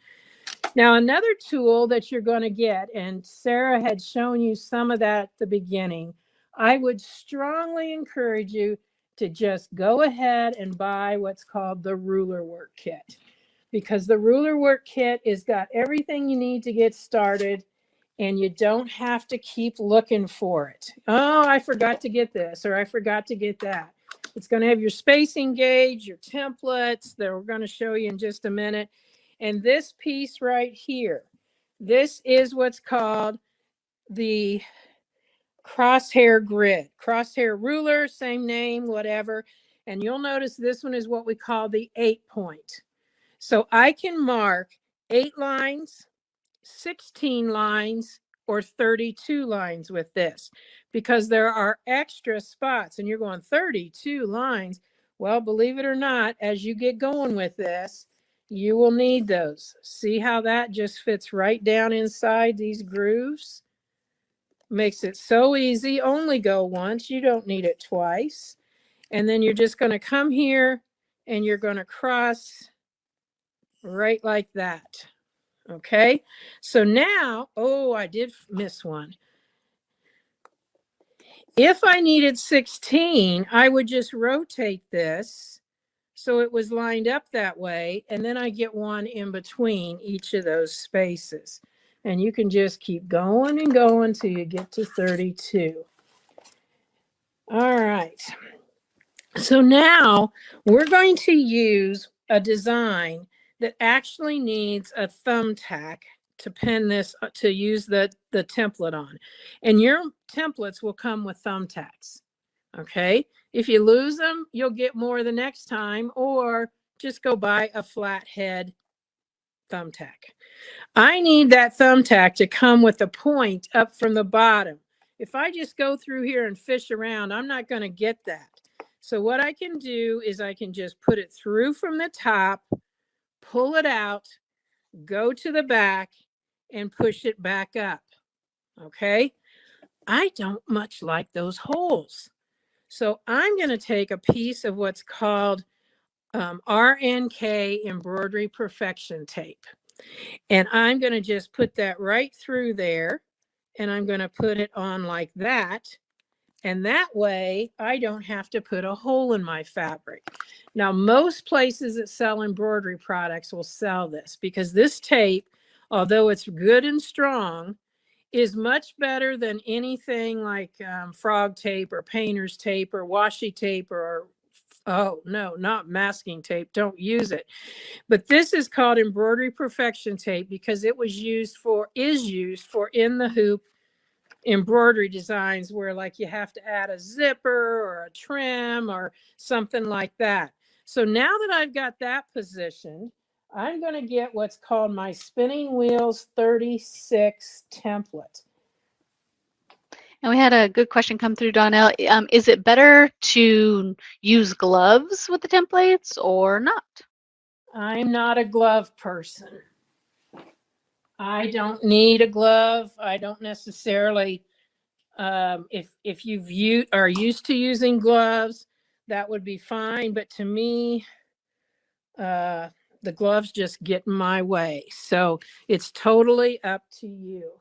Now, another tool that you're going to get, and Sarah had shown you some of that at the beginning, I would strongly encourage you to just go ahead and buy what's called the ruler work kit, because the ruler work kit has got everything you need to get started, and you don't have to keep looking for it. Oh, I forgot to get this, or I forgot to get that. It's going to have your spacing gauge, your templates that we're going to show you in just a minute. And this piece right here, this is what's called the crosshair grid, crosshair ruler, same name, whatever. And you'll notice this one is what we call the 8-point. So I can mark 8 lines, 16 lines, or 32 lines with this, because there are extra spots. And you're going 32 lines. Well, believe it or not, as you get going with this, you will need those. See how that just fits right down inside these grooves? Makes it so easy. Only go once. You don't need it twice. And then you're just going to come here and you're going to cross right like that. Okay, so now, oh, I did miss one. If I needed 16, I would just rotate this so it was lined up that way, and then I get one in between each of those spaces. And you can just keep going and going till you get to 32. All right. So now we're going to use a design that actually needs a thumbtack to pin this, to use the template on. And your templates will come with thumbtacks. Okay. If you lose them, you'll get more the next time, or just go buy a flathead thumbtack. I need that thumbtack to come with a point up from the bottom. If I just go through here and fish around, I'm not going to get that. So what I can do is I can just put it through from the top, pull it out, go to the back, and push it back up. Okay. I don't much like those holes. So I'm going to take a piece of what's called RNK embroidery perfection tape. And I'm going to just put that right through there. And I'm going to put it on like that. And that way I don't have to put a hole in my fabric. Now, most places that sell embroidery products will sell this, because this tape, although it's good and strong, is much better than anything like frog tape or painter's tape or washi tape, or, oh no, not masking tape. Don't use it. But this is called embroidery perfection tape because it is used for in the hoop embroidery designs where, like, you have to add a zipper or a trim or something like that. So now that I've got that positioned, I'm going to get what's called my Spinning Wheels 36 template. And we had a good question come through, Donelle. Is it better to use gloves with the templates or not? I'm not a glove person. I don't need a glove. I don't necessarily, if you are used to using gloves, that would be fine. But to me, the gloves just get in my way. So it's totally up to you.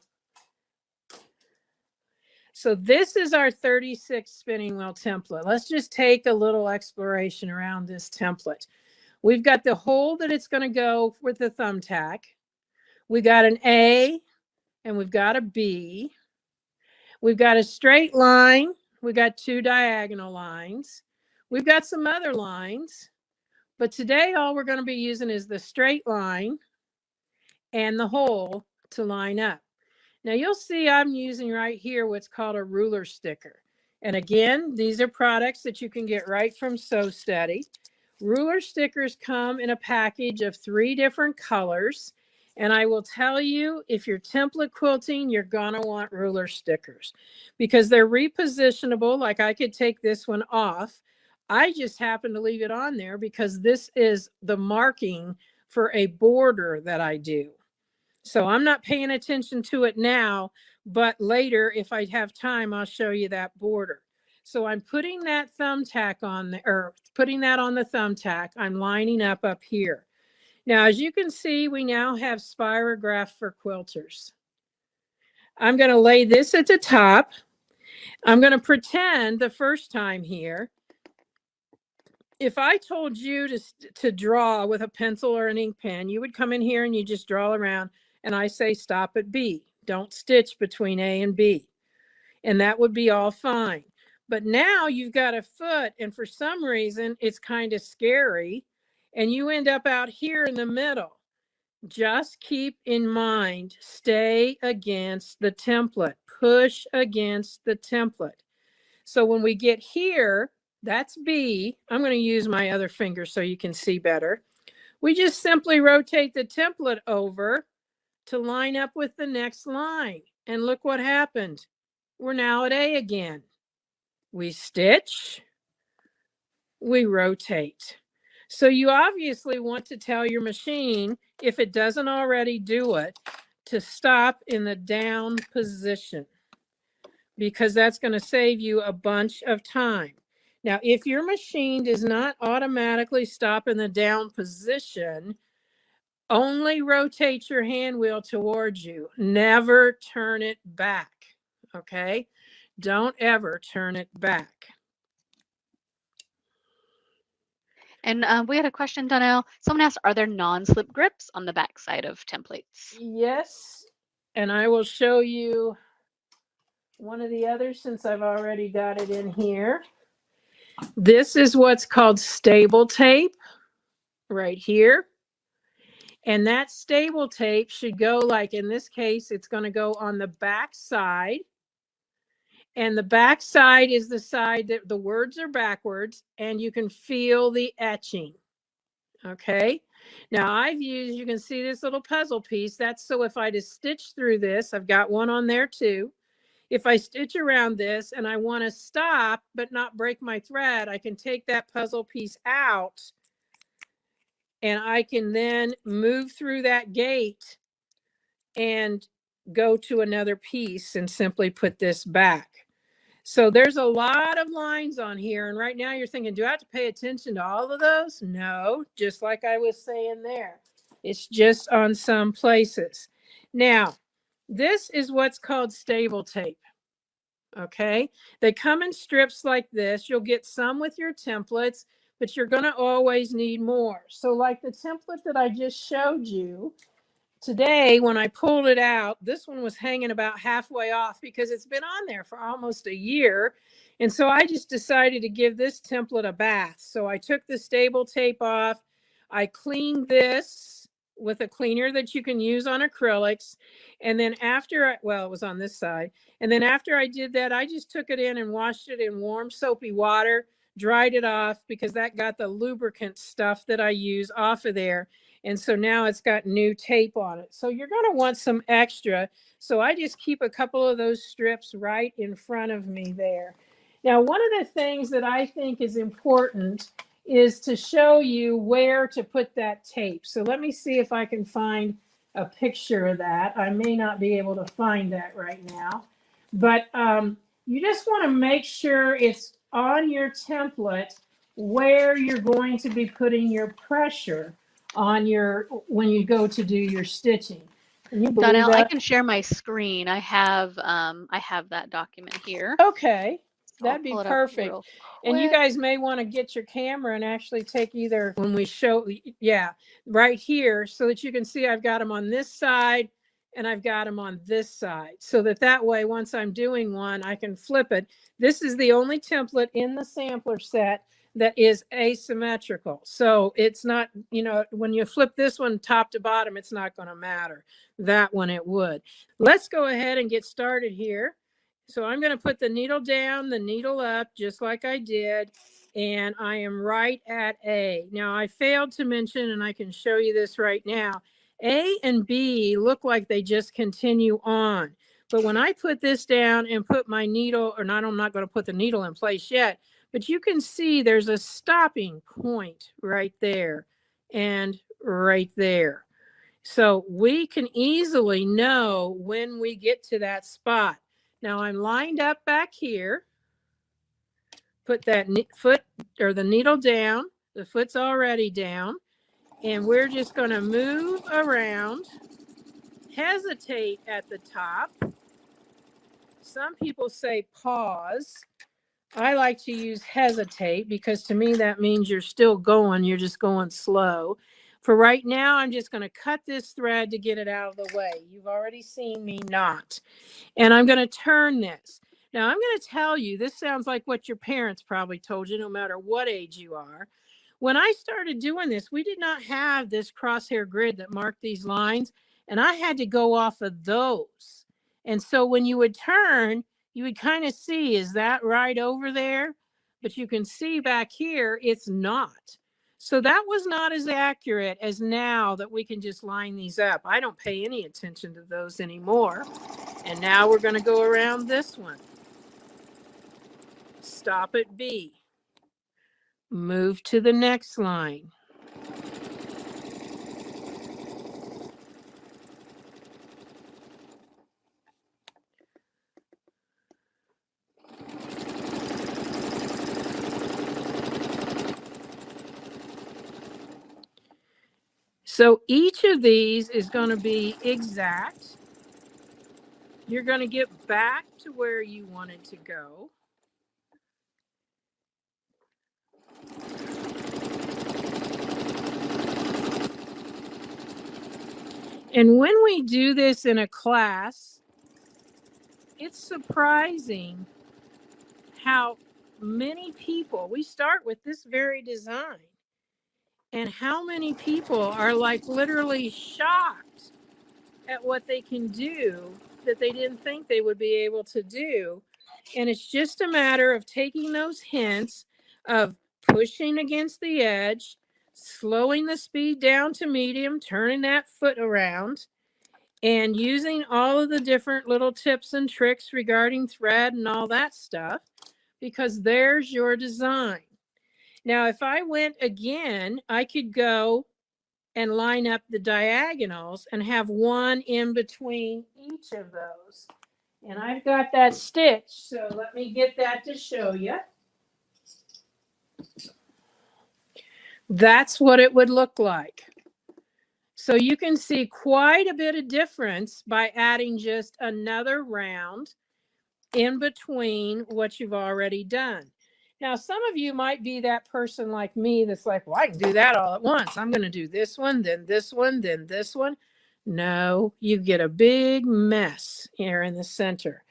So this is our 36 spinning wheel template. Let's just take a little exploration around this template. We've got the hole that it's going to go with the thumbtack. We got an A and we've got a B. We've got a straight line. We got 2 diagonal lines. We've got some other lines, but today all we're going to be using is the straight line and the hole to line up. Now you'll see I'm using right here what's called a ruler sticker. And again, these are products that you can get right from Sew Steady. Ruler stickers come in a package of 3 different colors. And I will tell you, if you're template quilting, you're going to want ruler stickers because they're repositionable. Like, I could take this one off. I just happen to leave it on there because this is the marking for a border that I do. So I'm not paying attention to it now, but later, if I have time, I'll show you that border. So I'm putting that thumbtack on there, or putting that on the thumbtack. I'm lining up here. Now, as you can see, we now have spirograph for quilters. I'm going to lay this at the top. I'm going to pretend the first time here, if I told you to draw with a pencil or an ink pen, you would come in here and you just draw around, and I say stop at B. Don't stitch between A and B. And that would be all fine. But now you've got a foot, and for some reason it's kind of scary, and you end up out here in the middle. Just keep in mind, stay against the template, push against the template. So when we get here, that's B. I'm going to use my other finger so you can see better. We just simply rotate the template over to line up with the next line. And look what happened. We're now at A again. We stitch, we rotate. So you obviously want to tell your machine, if it doesn't already do it, to stop in the down position, because that's going to save you a bunch of time. Now, if your machine does not automatically stop in the down position, only rotate your hand wheel towards you. Never turn it back, okay? Don't ever turn it back. And we had a question, Donelle. Someone asked, are there non-slip grips on the back side of templates? Yes, and I will show you one of the others since I've already got it in here. This is what's called stable tape right here. And that stable tape should go, like in this case, it's going to go on the back side. And the back side is the side that the words are backwards, and you can feel the etching. Okay. Now I've used, you can see this little puzzle piece. That's so if I just stitch through this, I've got one on there too. If I stitch around this and I want to stop but not break my thread, I can take that puzzle piece out and I can then move through that gate and go to another piece and simply put this back. So there's a lot of lines on here. And right now you're thinking, do I have to pay attention to all of those? No, just like I was saying there. It's just on some places. Now, this is what's called stable tape. Okay. They come in strips like this. You'll get some with your templates, but you're going to always need more. So like the template that I just showed you, today, when I pulled it out, this one was hanging about halfway off because it's been on there for almost a year. And so I just decided to give this template a bath. So I took the stable tape off. I cleaned this with a cleaner that you can use on acrylics. And then after, well, it was on this side. And then after I did that, I just took it in and washed it in warm soapy water, dried it off because that got the lubricant stuff that I use off of there. And so now it's got new tape on it. So you're going to want some extra. So I just keep a couple of those strips right in front of me there. Now, one of the things that I think is important is to show you where to put that tape. So let me see if I can find a picture of that. I may not be able to find that right now. But you just want to make sure it's on your template where you're going to be putting your pressure on your, when you go to do your stitching. Can you believe Donelle, that? I can share my screen. I have that document here. Okay, So that'd be pull it up perfect. real And you quick. guys may want to get your camera and actually take either when we show, yeah, right here, so that you can see I've got them on this side and I've got them on this side, so that way, once I'm doing one, I can flip it. This is the only template in the sampler set that is asymmetrical. So it's not, you know, when you flip this one top to bottom, it's not going to matter. That one it would. Let's go ahead and get started here. So I'm going to put the needle down, the needle up, just like I did. And I am right at A. Now I failed to mention, and I can show you this right now. A and B look like they just continue on. But when I put this down and put my needle, or not, I'm not going to put the needle in place yet, but you can see there's a stopping point right there and right there. So we can easily know when we get to that spot. Now I'm lined up back here. Put that foot or the needle down. The foot's already down. And we're just going to move around, hesitate at the top. Some people say pause. I like to use hesitate because to me that means you're still going, you're just going slow. For right now, I'm just going to cut this thread to get it out of the way. You've already seen me knot. And I'm going to turn this. Now, I'm going to tell you, this sounds like what your parents probably told you, no matter what age you are. When I started doing this, we did not have this crosshair grid that marked these lines, and I had to go off of those. And so when you would turn, you would kind of see, is that right over there? But you can see back here, it's not. So that was not as accurate as now that we can just line these up. I don't pay any attention to those anymore. And now we're going to go around this one. Stop at B. Move to the next line. So each of these is going to be exact. You're going to get back to where you wanted to go. And when we do this in a class, it's surprising how many people, we start with this very design, and how many people are like literally shocked at what they can do that they didn't think they would be able to do. And it's just a matter of taking those hints of pushing against the edge, slowing the speed down to medium, turning that foot around, and using all of the different little tips and tricks regarding thread and all that stuff, because there's your design. Now, if I went again, I could go and line up the diagonals and have one in between each of those. And I've got that stitch, so let me get that to show you. That's what it would look like. So you can see quite a bit of difference by adding just another round in between what you've already done. Now, some of you might be that person like me that's like, well, I can do that all at once. I'm going to do this one, then this one, then this one. No, you get a big mess here in the center.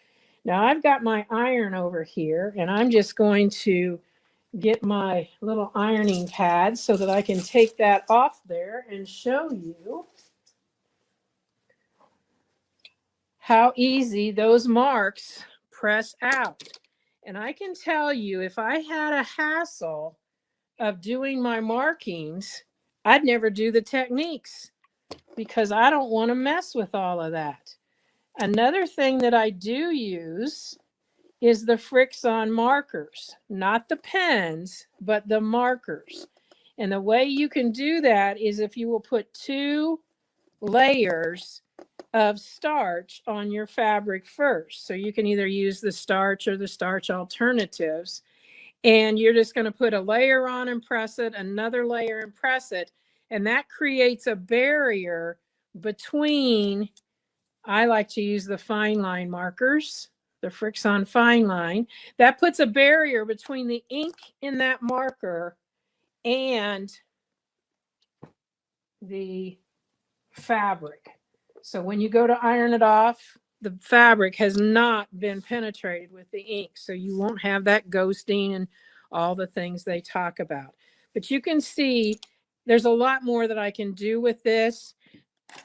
Now, I've got my iron over here, and I'm just going to get my little ironing pad so that I can take that off there and show you how easy those marks press out. And I can tell you, if I had a hassle of doing my markings, I'd never do the techniques because I don't want to mess with all of that. Another thing that I do use is the Frixion markers, not the pens, but the markers. And the way you can do that is if you will put 2 layers of starch on your fabric first. So you can either use the starch or the starch alternatives. And you're just going to put a layer on and press it, another layer and press it. And that creates a barrier between, I like to use the fine line markers, the Frixion fine line. That puts a barrier between the ink in that marker and the fabric. So when you go to iron it off, the fabric has not been penetrated with the ink. So you won't have that ghosting and all the things they talk about. But you can see there's a lot more that I can do with this.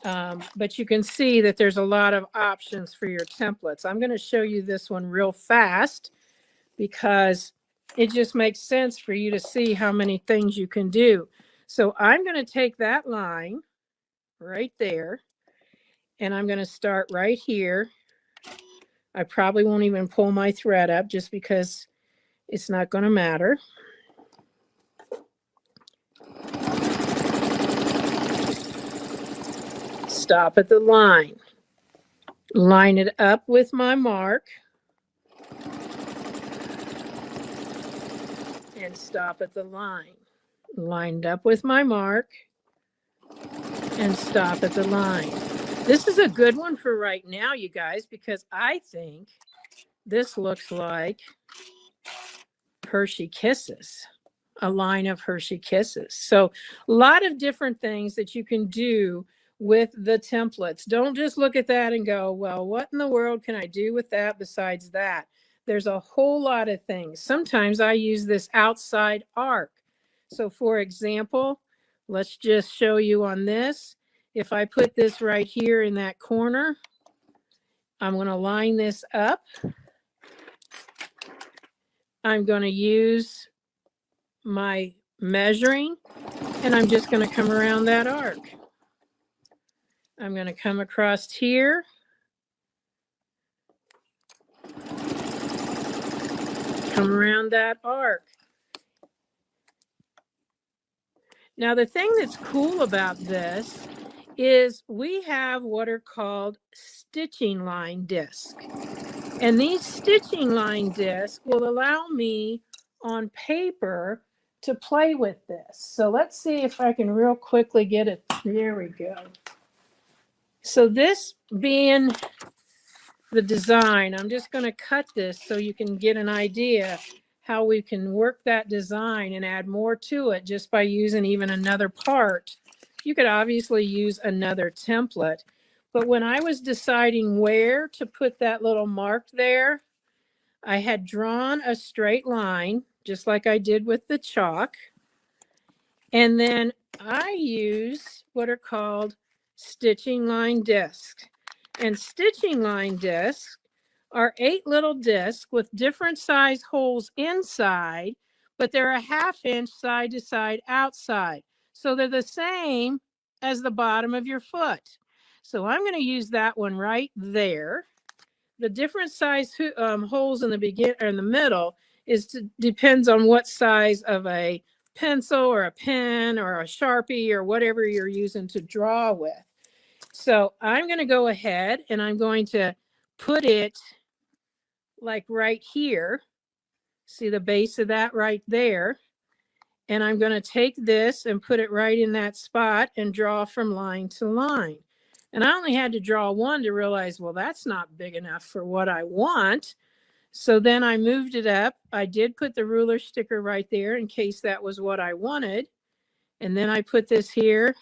But you can see that there's a lot of options for your templates. I'm going to show you this one real fast because it just makes sense for you to see how many things you can do. So I'm going to take that line right there, and I'm going to start right here. I probably won't even pull my thread up just because it's not going to matter. Stop at the line. Line it up with my mark. And stop at the line. Lined up with my mark. and stop at the line. This is a good one for right now, you guys, because I think this looks like Hershey Kisses, a line of Hershey Kisses. So a lot of different things that you can do with the templates. Don't just look at that and go, well, what in the world can I do with that besides that? There's a whole lot of things. Sometimes I use this outside arc. So for example, let's just show you on this. If I put this right here in that corner, I'm going to line this up. I'm going to use my measuring, and I'm just going to come around that arc. I'm going to come across here. Come around that arc. Now, the thing that's cool about this is we have what are called stitching line discs. And these stitching line discs will allow me on paper to play with this. So let's see if I can real quickly get it. There we go. So this being the design, I'm just going to cut this so you can get an idea how we can work that design and add more to it just by using even another part. You could obviously use another template, but when I was deciding where to put that little mark there, I had drawn a straight line, just like I did with the chalk. And then I use what are called stitching line discs. And stitching line discs are 8 little discs with different size holes inside, but they're a 1/2 inch side to side outside. So they're the same as the bottom of your foot. So I'm going to use that one right there. The different size holes in the middle depends on what size of a pencil or a pen or a Sharpie or whatever you're using to draw with. So I'm going to go ahead and I'm going to put it like right here. See the base of that right there. And I'm going to take this and put it right in that spot and draw from line to line. And I only had to draw one to realize, well, that's not big enough for what I want. So then I moved it up. I did put the ruler sticker right there in case that was what I wanted. And then I put this here,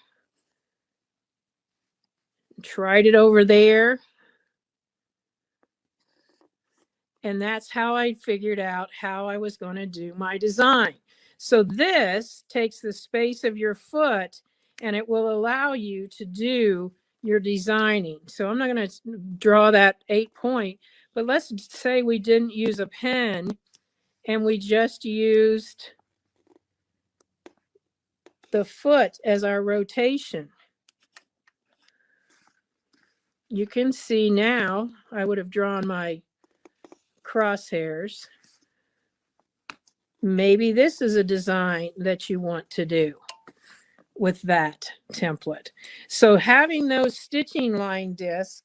tried it over there. And that's how I figured out how I was going to do my design. So this takes the space of your foot and it will allow you to do your designing. So I'm not going to draw that 8 point, but let's say we didn't use a pen and we just used the foot as our rotation. You can see now I would have drawn my crosshairs. Maybe this is a design that you want to do with that template. So having those stitching line discs,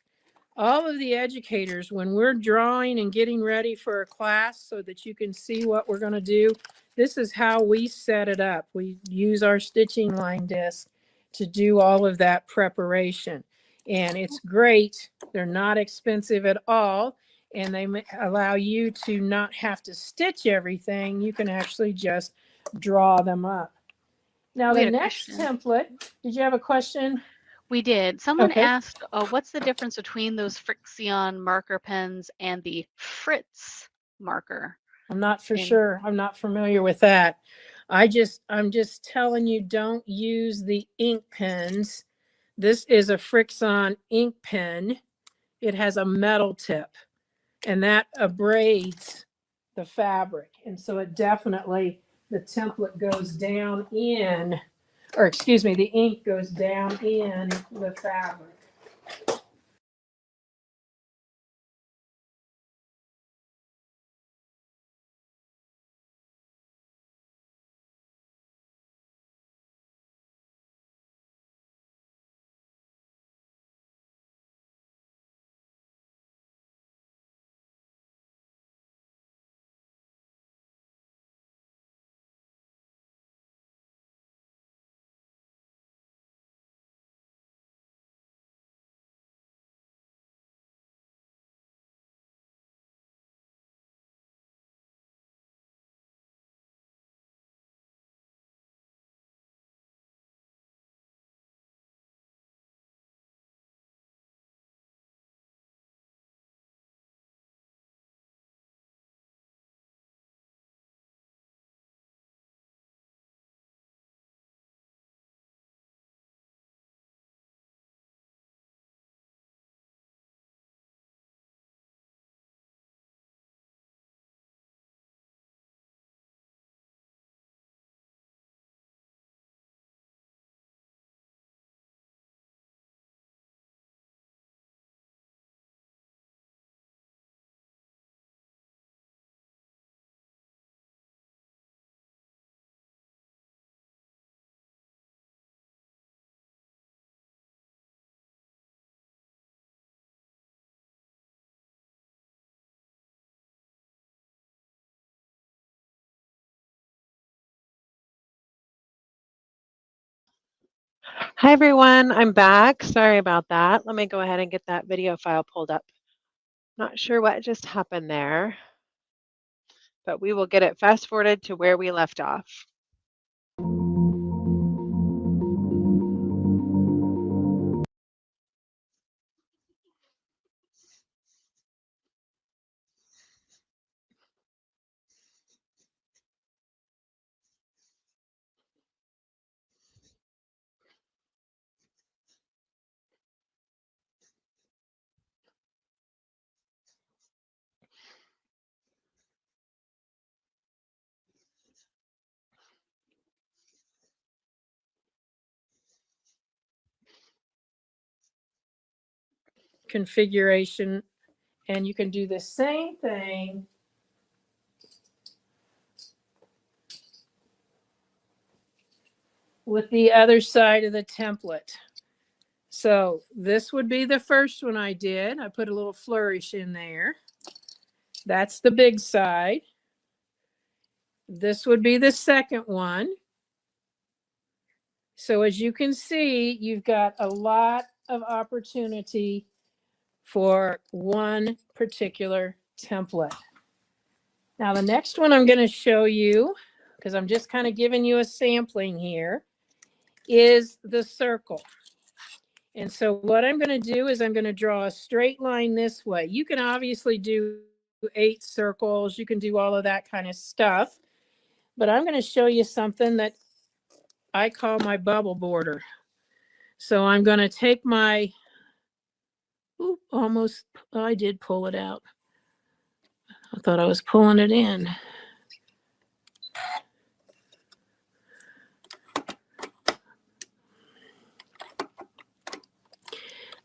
all of the educators, when we're drawing and getting ready for a class so that you can see what we're going to do, this is how we set it up. We use our stitching line disc to do all of that preparation. And it's great. They're not expensive at all. And they allow you to not have to stitch everything. You can actually just draw them up. Now, the next template, did you have a question? We did. Someone asked, what's the difference between those Frixion marker pens and the Fritz marker? I'm not for sure. I'm not familiar with that. I'm just telling you, don't use the ink pens. This is a Frixion ink pen. It has a metal tip and that abrades the fabric. And so it definitely, the template goes down in, or excuse me, the ink goes down in the fabric. Hi everyone, I'm back. Sorry about that. Let me go ahead and get that video file pulled up. Not sure what just happened there, but we will get it fast forwarded to where we left off. Configuration, and you can do the same thing with the other side of the template. So this would be the first one I did. I put a little flourish in there. That's the big side. This would be the second one. So as you can see, you've got a lot of opportunity for one particular template. Now the next one I'm going to show you, because I'm just kind of giving you a sampling here, is the circle. And so what I'm going to do is I'm going to draw a straight line this way. You can obviously do 8 circles. You can do all of that kind of stuff. But I'm going to show you something that I call my bubble border. So I'm going to take my, almost, I did pull it out. I thought I was pulling it in.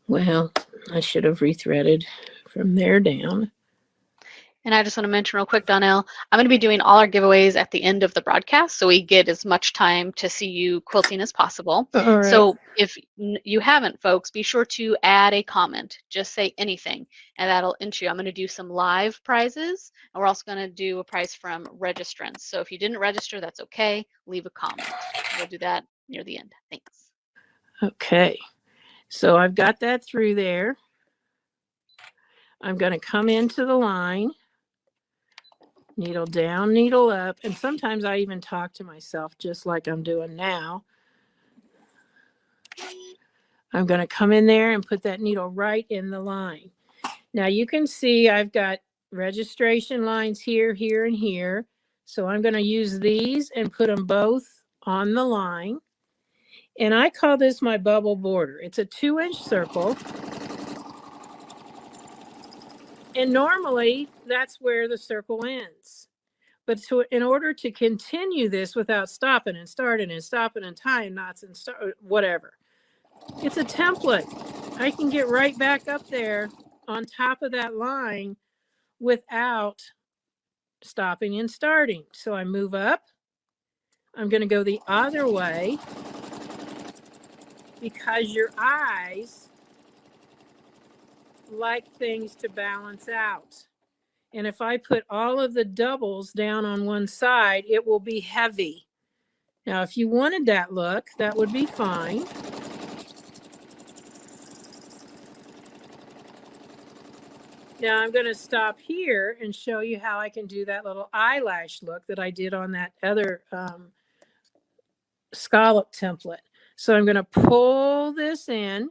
Well, I should have rethreaded from there down. And I just want to mention real quick, Donelle, I'm going to be doing all our giveaways at the end of the broadcast, so we get as much time to see you quilting as possible. All right. So if you haven't, folks, be sure to add a comment. Just say anything, and that'll enter you. I'm going to do some live prizes, and we're also going to do a prize from registrants. So if you didn't register, that's okay. Leave a comment. We'll do that near the end. Thanks. Okay. So I've got that through there. I'm going to come into the line. Needle down, needle up, and sometimes I even talk to myself just like I'm doing now. I'm going to come in there and put that needle right in the line. Now you can see I've got registration lines here, here, and here. So I'm going to use these and put them both on the line. And I call this my bubble border. It's a 2-inch circle. And normally that's where the circle ends. But in order to continue this without stopping and starting and stopping and tying knots and whatever, it's a template. I can get right back up there on top of that line without stopping and starting. So I move up. I'm going to go the other way because your eyes like things to balance out. And if I put all of the doubles down on one side, it will be heavy. Now, if you wanted that look, that would be fine. Now I'm going to stop here and show you how I can do that little eyelash look that I did on that other scallop template. So I'm going to pull this in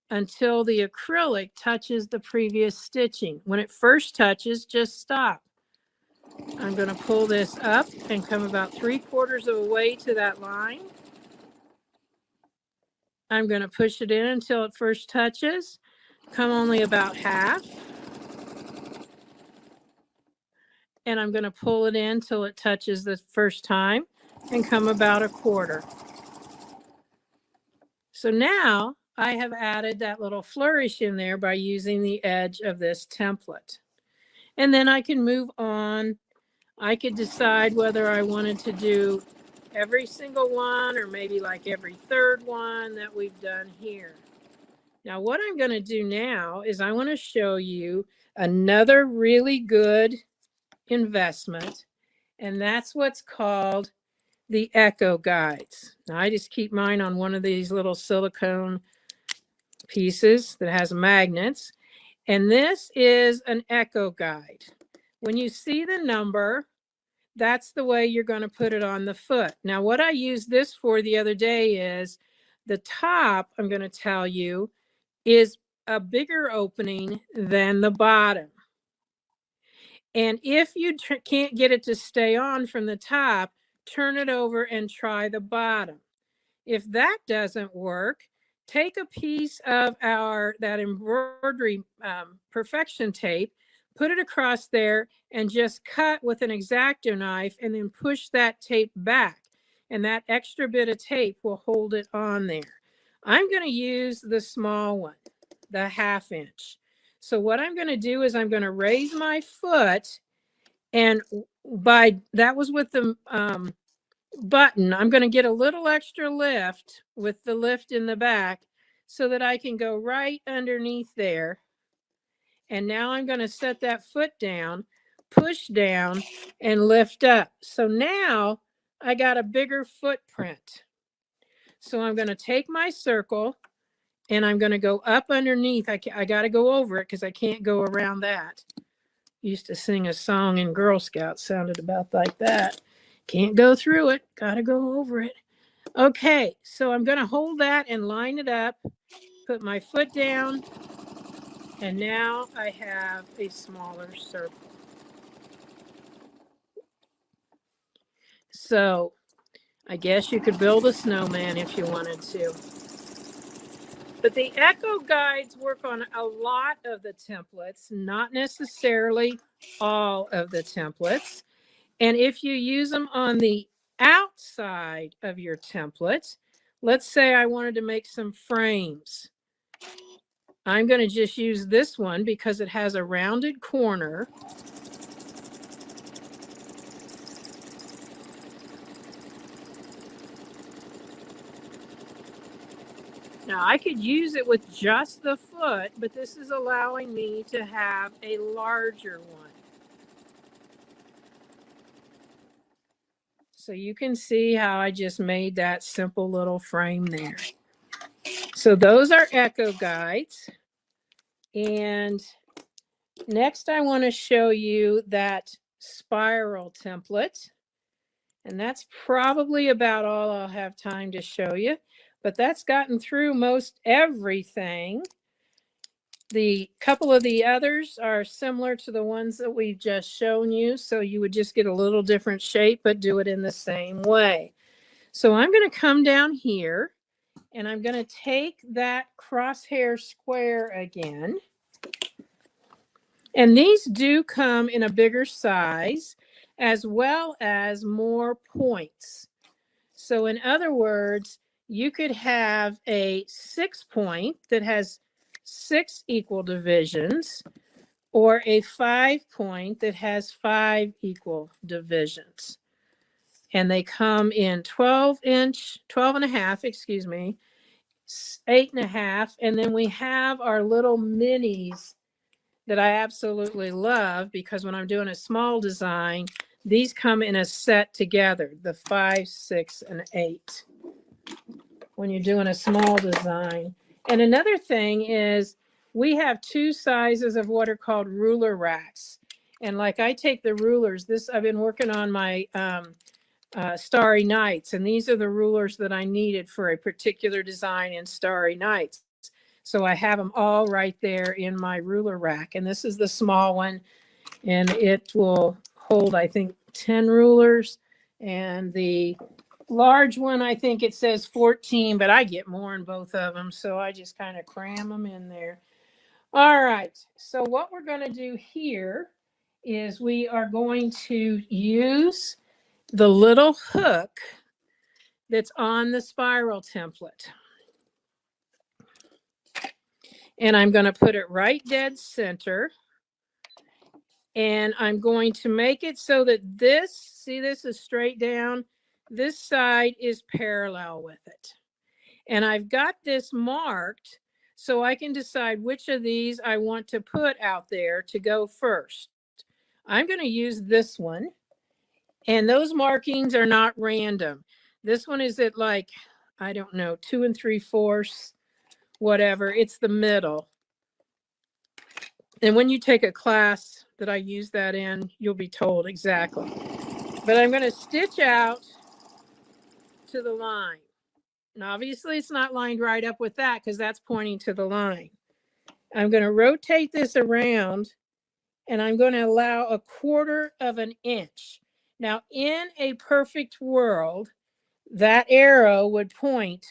until the acrylic touches the previous stitching. When it first touches, just stop. I'm going to pull this up and come about 3/4 of the way to that line. I'm going to push it in until it first touches, come only about half. And I'm going to pull it in till it touches the first time and come about 1/4. So now I have added that little flourish in there by using the edge of this template. And then I can move on. I could decide whether I wanted to do every single one or maybe like every third one that we've done here. Now what I'm going to do now is I want to show you another really good investment, and that's what's called the Echo Guides. Now I just keep mine on one of these little silicone pieces that has magnets. And this is an Echo Guide. When you see the number, that's the way you're going to put it on the foot. Now, what I used this for the other day is the top, I'm going to tell you, is a bigger opening than the bottom. And if you can't get it to stay on from the top, turn it over and try the bottom. If that doesn't work, take a piece of that embroidery perfection tape, put it across there and just cut with an X-Acto knife and then push that tape back. And that extra bit of tape will hold it on there. I'm going to use the small one, the 1/2 inch. So what I'm going to do is I'm going to raise my foot, and that was with the button. I'm going to get a little extra lift with the lift in the back so that I can go right underneath there. And now I'm going to set that foot down, push down, and lift up. So now I got a bigger footprint. So I'm going to take my circle and I'm going to go up underneath. I got to go over it because I can't go around that. Used to sing a song in Girl Scouts, sounded about like that. Can't go through it, got to go over it. Okay, so I'm going to hold that and line it up, put my foot down, and now I have a smaller circle. So I guess you could build a snowman if you wanted to. But the Echo Guides work on a lot of the templates, not necessarily all of the templates. And if you use them on the outside of your template, let's say I wanted to make some frames. I'm going to just use this one because it has a rounded corner. Now I could use it with just the foot, but this is allowing me to have a larger one. So you can see how I just made that simple little frame there. So those are Echo Guides. And next I want to show you that spiral template. And that's probably about all I'll have time to show you. But that's gotten through most everything. The couple of the others are similar to the ones that we've just shown you. So you would just get a little different shape, but do it in the same way. So I'm going to come down here and I'm going to take that crosshair square again. And these do come in a bigger size as well as more points. So in other words, you could have a 6-point that has 6 equal divisions, or a 5-point that has 5 equal divisions. And they come in 12 and a half, 8.5. And then we have our little minis that I absolutely love because when I'm doing a small design, these come in a set together, the 5, 6, and 8. When you're doing a small design. And another thing is we have 2 sizes of what are called ruler racks. And like I take the rulers, I've been working on my Starry Nights, and these are the rulers that I needed for a particular design in Starry Nights. So I have them all right there in my ruler rack. And this is the small one, and it will hold, I think, 10 rulers. And the large one, I think it says 14, but I get more in both of them. So I just kind of cram them in there. All right. So what we're going to do here is we are going to use the little hook that's on the spiral template. And I'm going to put it right dead center. And I'm going to make it so that this is straight down. This side is parallel with it. And I've got this marked so I can decide which of these I want to put out there to go first. I'm going to use this one. And those markings are not random. This one is at like, I don't know, 2 3/4, whatever. It's the middle. And when you take a class that I use that in, you'll be told exactly. But I'm going to stitch out to the line. And obviously it's not lined right up with that because that's pointing to the line. I'm going to rotate this around and I'm going to allow 1/4 of an inch. Now, in a perfect world, that arrow would point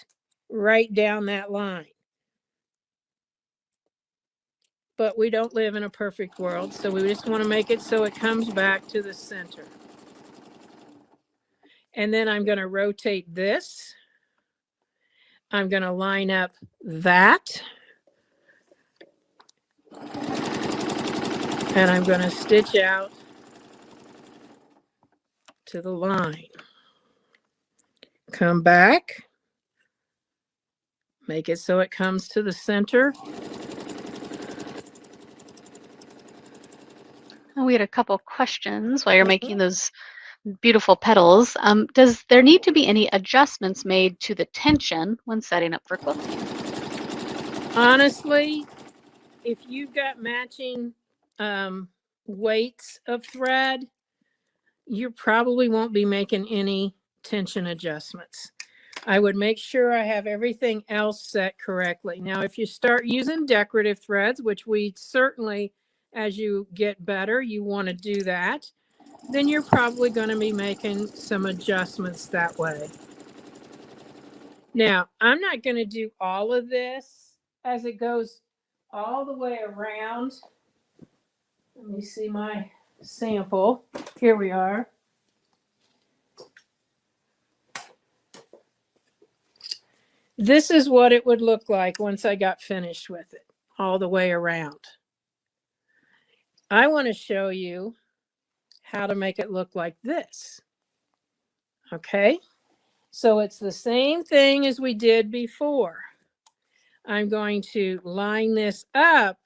right down that line. But we don't live in a perfect world, so we just want to make it so it comes back to the center. And then I'm going to rotate this. I'm going to line up that. And I'm going to stitch out to the line. Come back. Make it so it comes to the center. We had a couple questions while you're making those beautiful petals. Does there need to be any adjustments made to the tension when setting up for quilting? Honestly, if you've got matching weights of thread, you probably won't be making any tension adjustments. I would make sure I have everything else set correctly. Now, if you start using decorative threads, which we certainly, as you get better, you want to do that, then you're probably going to be making some adjustments that way. Now, I'm not going to do all of this as it goes all the way around. Let me see my sample. Here we are. This is what it would look like once I got finished with it, all the way around. I want to show you how to make it look like this. Okay, so it's the same thing as we did before. I'm going to line this up,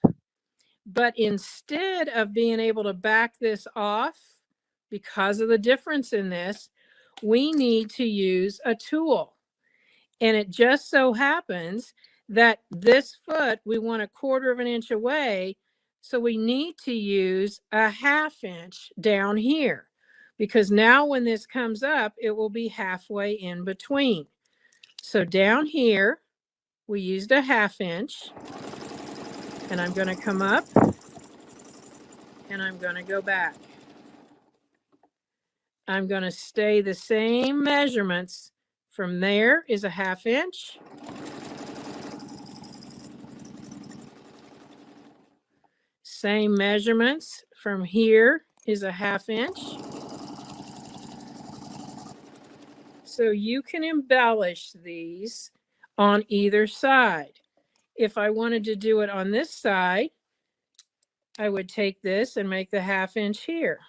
but instead of being able to back this off, because of the difference in this, we need to use a tool. And it just so happens that this foot, we want 1/4 of an inch away. So we need to use 1/2 inch down here, because now when this comes up, it will be halfway in between. So down here, we used 1/2 inch, and I'm going to come up and I'm going to go back. I'm going to stay the same measurements. From there is 1/2 inch. Same measurements from here is 1/2 inch. So you can embellish these on either side. If I wanted to do it on this side, I would take this and make the 1/2 inch here.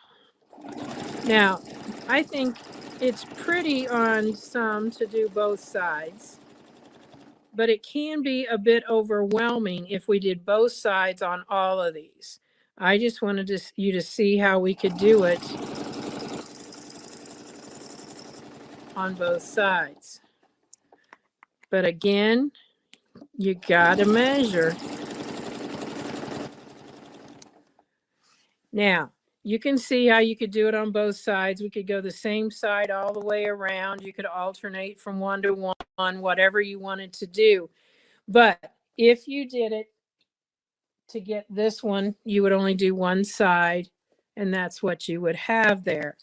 Now, I think it's pretty on some to do both sides, but it can be a bit overwhelming if we did both sides on all of these. I just wanted you to see how we could do it on both sides. But again, you gotta measure. Now, you can see how you could do it on both sides. We could go the same side all the way around. You could alternate from one to one, whatever you wanted to do. But if you did it to get this one, you would only do one side, and that's what you would have there.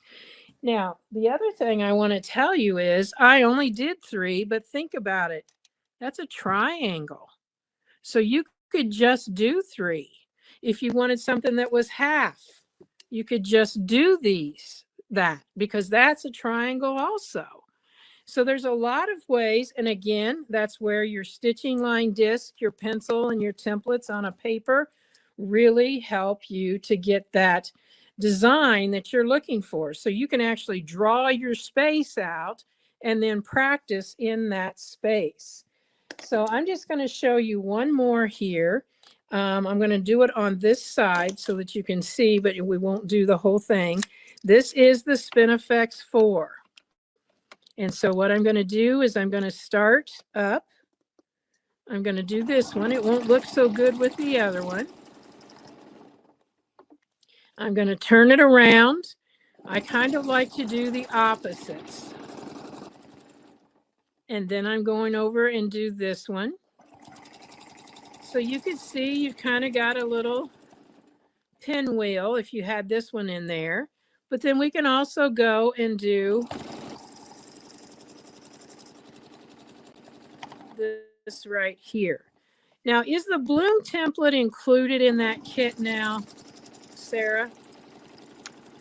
Now, the other thing I want to tell you is I only did 3, but think about it. That's a triangle. So you could just do 3. If you wanted something that was half, you could just do that, because that's a triangle also. So there's a lot of ways. And again, that's where your stitching line disc, your pencil, and your templates on a paper really help you to get that design that you're looking for. So you can actually draw your space out and then practice in that space. So I'm just going to show you one more here. I'm going to do it on this side so that you can see, but we won't do the whole thing. This is the Spinifex 4. And so what I'm going to do is I'm going to start up. I'm going to do this one. It won't look so good with the other one. I'm going to turn it around. I kind of like to do the opposites. And then I'm going over and do this one. So you can see you've kind of got a little pinwheel if you had this one in there. But then we can also go and do this right here. Now, is the bloom template included in that kit now, Sarah?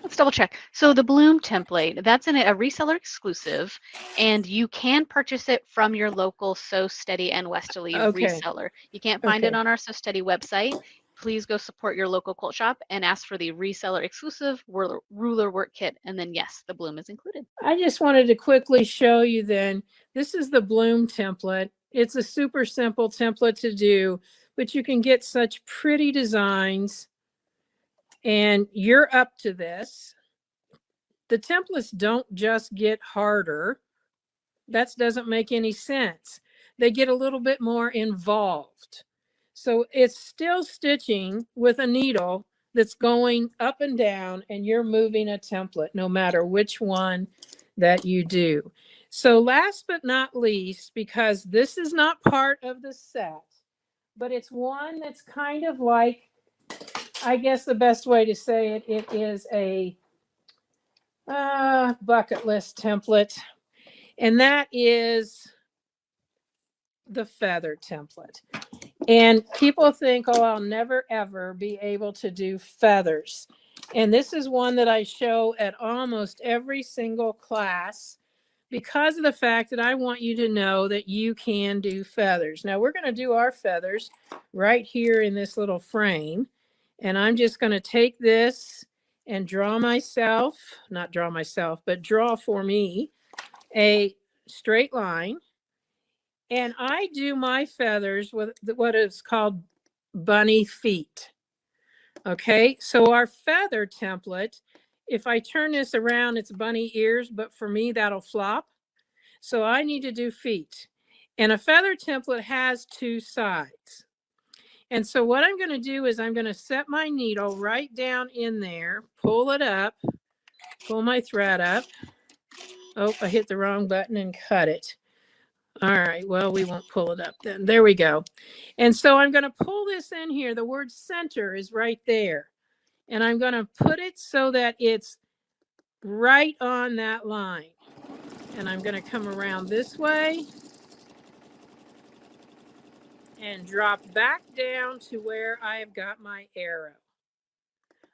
Let's double check. So the bloom template, that's a reseller exclusive, and you can purchase it from your local Sew Steady and Westerly reseller. You can't find it on our Sew Steady website. Please go support your local quilt shop and ask for the reseller exclusive ruler work kit. And then yes, the bloom is included. I just wanted to quickly show you then, this is the bloom template. It's a super simple template to do, but you can get such pretty designs and you're up to this. The templates don't just get harder. That doesn't make any sense. They get a little bit more involved. So it's still stitching with a needle that's going up and down, and you're moving a template no matter which one that you do. So last but not least, because this is not part of the set, but it's one that's kind of like, I guess the best way to say it, it is a bucket list template. And that is the feather template. And people think, oh, I'll never, ever be able to do feathers. And this is one that I show at almost every single class because of the fact that I want you to know that you can do feathers. Now, we're going to do our feathers right here in this little frame. And I'm just going to take this and draw myself, not draw myself, but draw for me a straight line. And I do my feathers with what is called bunny feet. Okay, so our feather template, if I turn this around, it's bunny ears, but for me, that'll flop. So I need to do feet. And a feather template has two sides. And so what I'm going to do is I'm going to set my needle right down in there, pull it up, pull my thread up. Oh, I hit the wrong button and cut it. All right, well, we won't pull it up then. There we go. And so I'm going to pull this in here. The word center is right there. And I'm going to put it so that it's right on that line. And I'm going to come around this way and drop back down to where I've got my arrow.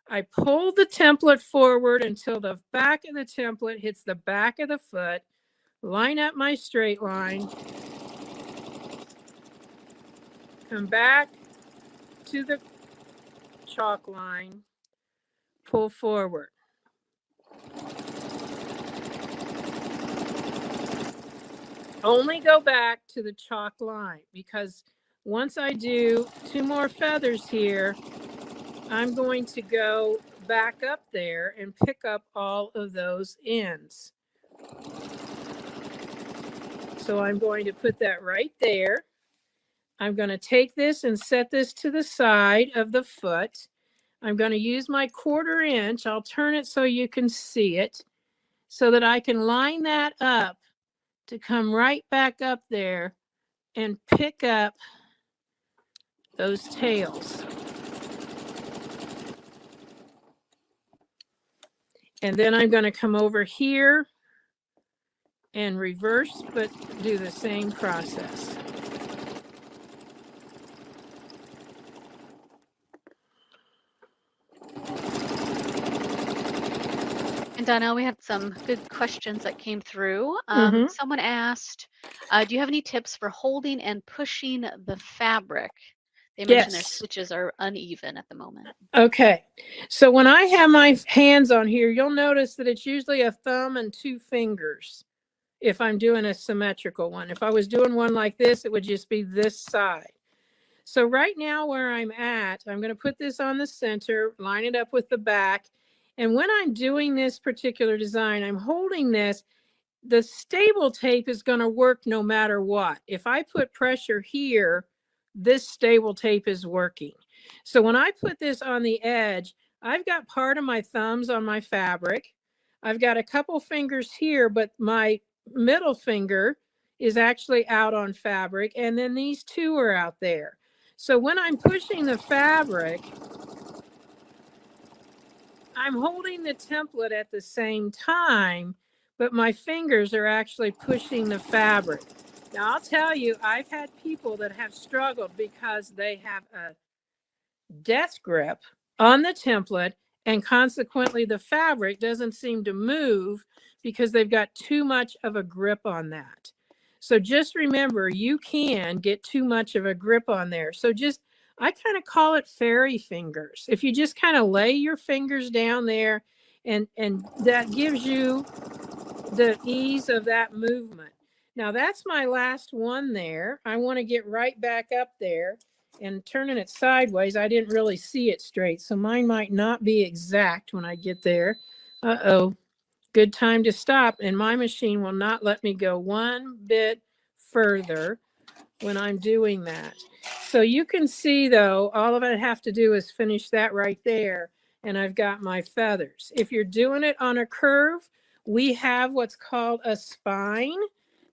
I pull the template forward until the back of the template hits the back of the foot, line up my straight line, come back to the chalk line, pull forward. Only go back to the chalk line because once I do 2 more feathers here, I'm going to go back up there and pick up all of those ends. So I'm going to put that right there. I'm going to take this and set this to the side of the foot. I'm going to use my 1/4 inch. I'll turn it so you can see it so that I can line that up to come right back up there and pick up those tails. And then I'm going to come over here and reverse, but do the same process. And Donelle, we have some good questions that came through. Someone asked, do you have any tips for holding and pushing the fabric? They mentioned their stitches are uneven at the moment. Okay. So when I have my hands on here, you'll notice that it's usually a thumb and 2 fingers if I'm doing a symmetrical one. If I was doing one like this, it would just be this side. So right now where I'm at, I'm going to put this on the center, line it up with the back, And when I'm doing this particular design, I'm holding this. The stable tape is going to work no matter what. If I put pressure here, this stable tape is working. So when I put this on the edge, I've got part of my thumbs on my fabric. I've got a couple fingers here, but my middle finger is actually out on fabric. And then these two are out there. So when I'm pushing the fabric, I'm holding the template at the same time, but my fingers are actually pushing the fabric. Now, I'll tell you, I've had people that have struggled because they have a death grip on the template, and consequently the fabric doesn't seem to move because they've got too much of a grip on that. So just remember, you can get too much of a grip on there. So just, I kind of call it fairy fingers. If you just kind of lay your fingers down there, and that gives you the ease of that movement. Now that's my last one there. I want to get right back up there, and turning it sideways, I didn't really see it straight. So mine might not be exact when I get there. Uh-oh. Good time to stop. And my machine will not let me go one bit further when I'm doing that. So you can see, though, all of I have to do is finish that right there, and I've got my feathers. If you're doing it on a curve, we have what's called a spine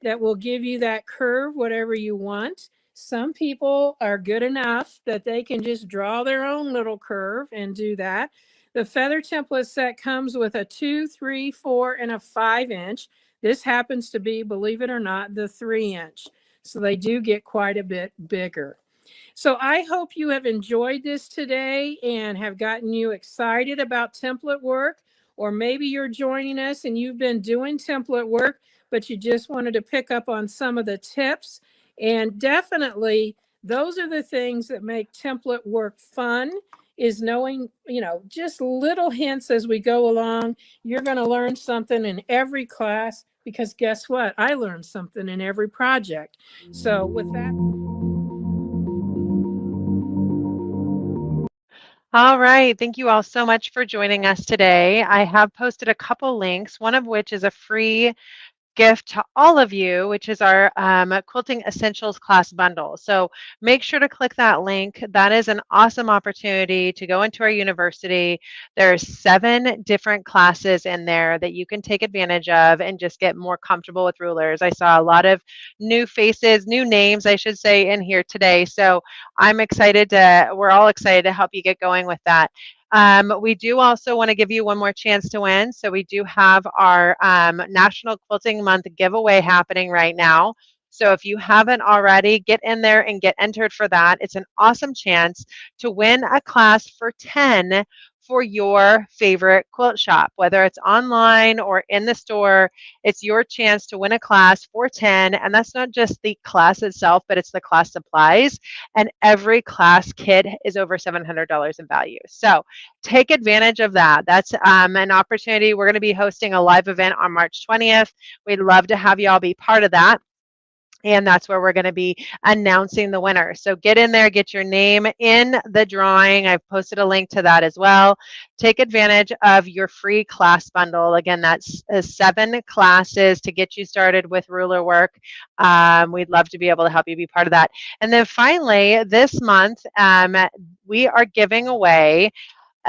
that will give you that curve, whatever you want. Some people are good enough that they can just draw their own little curve and do that. The feather template set comes with a 2, 3, 4, and a 5-inch. This happens to be, believe it or not, the 3-inch. So they do get quite a bit bigger. So I hope you have enjoyed this today and have gotten you excited about template work. Or maybe you're joining us and you've been doing template work, but you just wanted to pick up on some of the tips. And definitely, those are the things that make template work fun, is knowing, just little hints as we go along. You're going to learn something in every class, because guess what? I learned something in every project. So with that. All right. Thank you all so much for joining us today. I have posted a couple links, one of which is a free gift to all of you, which is our Quilting Essentials class bundle. So make sure to click that link. That is an awesome opportunity to go into our university. There's 7 different classes in there that you can take advantage of and just get more comfortable with rulers. I saw a lot of new faces, new names, I should say, in here today. So we're all excited to help you get going with that. We do also want to give you one more chance to win. So we do have our National Quilting Month giveaway happening right now. So if you haven't already, get in there and get entered for that. It's an awesome chance to win a class for 10 for your favorite quilt shop, whether it's online or in the store. It's your chance to win a class for 10. And that's not just the class itself, but it's the class supplies. And every class kit is over $700 in value. So take advantage of that. That's an opportunity. We're going to be hosting a live event on March 20th. We'd love to have you all be part of that. And that's where we're going to be announcing the winner. So get in there, get your name in the drawing. I've posted a link to that as well. Take advantage of your free class bundle. Again, that's 7 classes to get you started with ruler work. We'd love to be able to help you be part of that. And then finally, this month, we are giving away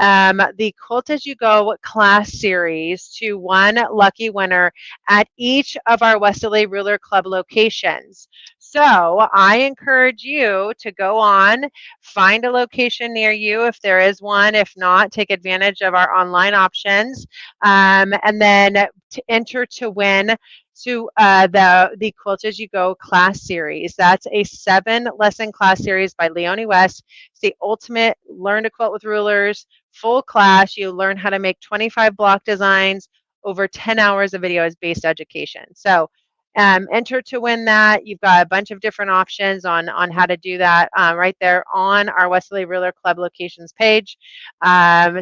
the Quilt As You Go class series to one lucky winner at each of our Westerly Ruler Club locations. So I encourage you to go on, find a location near you if there is one. If not, take advantage of our online options, and then to enter to win to the Quilt As You Go class series. That's a 7-lesson class series by Leonie West. It's the ultimate learn to quilt with rulers full class. You learn how to make 25 block designs, over 10 hours of video-based education. So enter to win that. You've got a bunch of different options on how to do that right there on our Westerly Ruler Club locations page.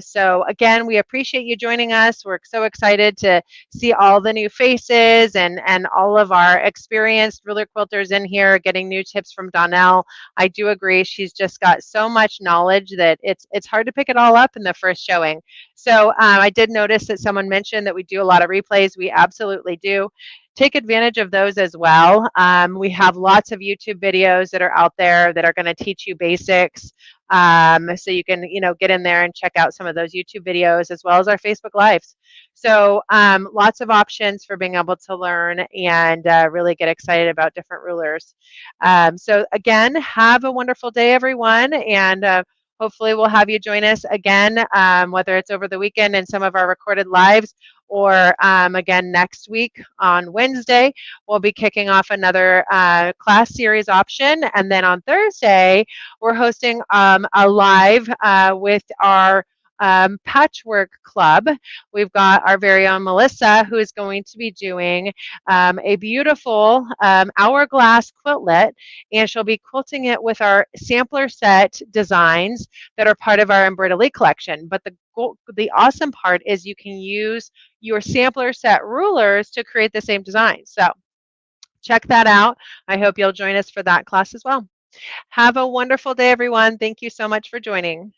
So again, we appreciate you joining us. We're so excited to see all the new faces and all of our experienced ruler quilters in here getting new tips from Donelle. I do agree. She's just got so much knowledge that it's hard to pick it all up in the first showing. So I did notice that someone mentioned that we do a lot of replays. We absolutely do. Take advantage of those as well. We have lots of YouTube videos that are out there that are going to teach you basics. So you can, get in there and check out some of those YouTube videos as well as our Facebook Lives. So lots of options for being able to learn and really get excited about different rulers. So again, have a wonderful day, everyone. And hopefully we'll have you join us again, whether it's over the weekend in some of our recorded lives or again next week on Wednesday. We'll be kicking off another class series option. And then on Thursday, we're hosting a live with our patchwork club. We've got our very own Melissa, who is going to be doing a beautiful hourglass quiltlet, and she'll be quilting it with our sampler set designs that are part of our embroidery collection. But the awesome part is you can use your sampler set rulers to create the same design. So check that out. I hope you'll join us for that class as well. Have a wonderful day, everyone. Thank you so much for joining.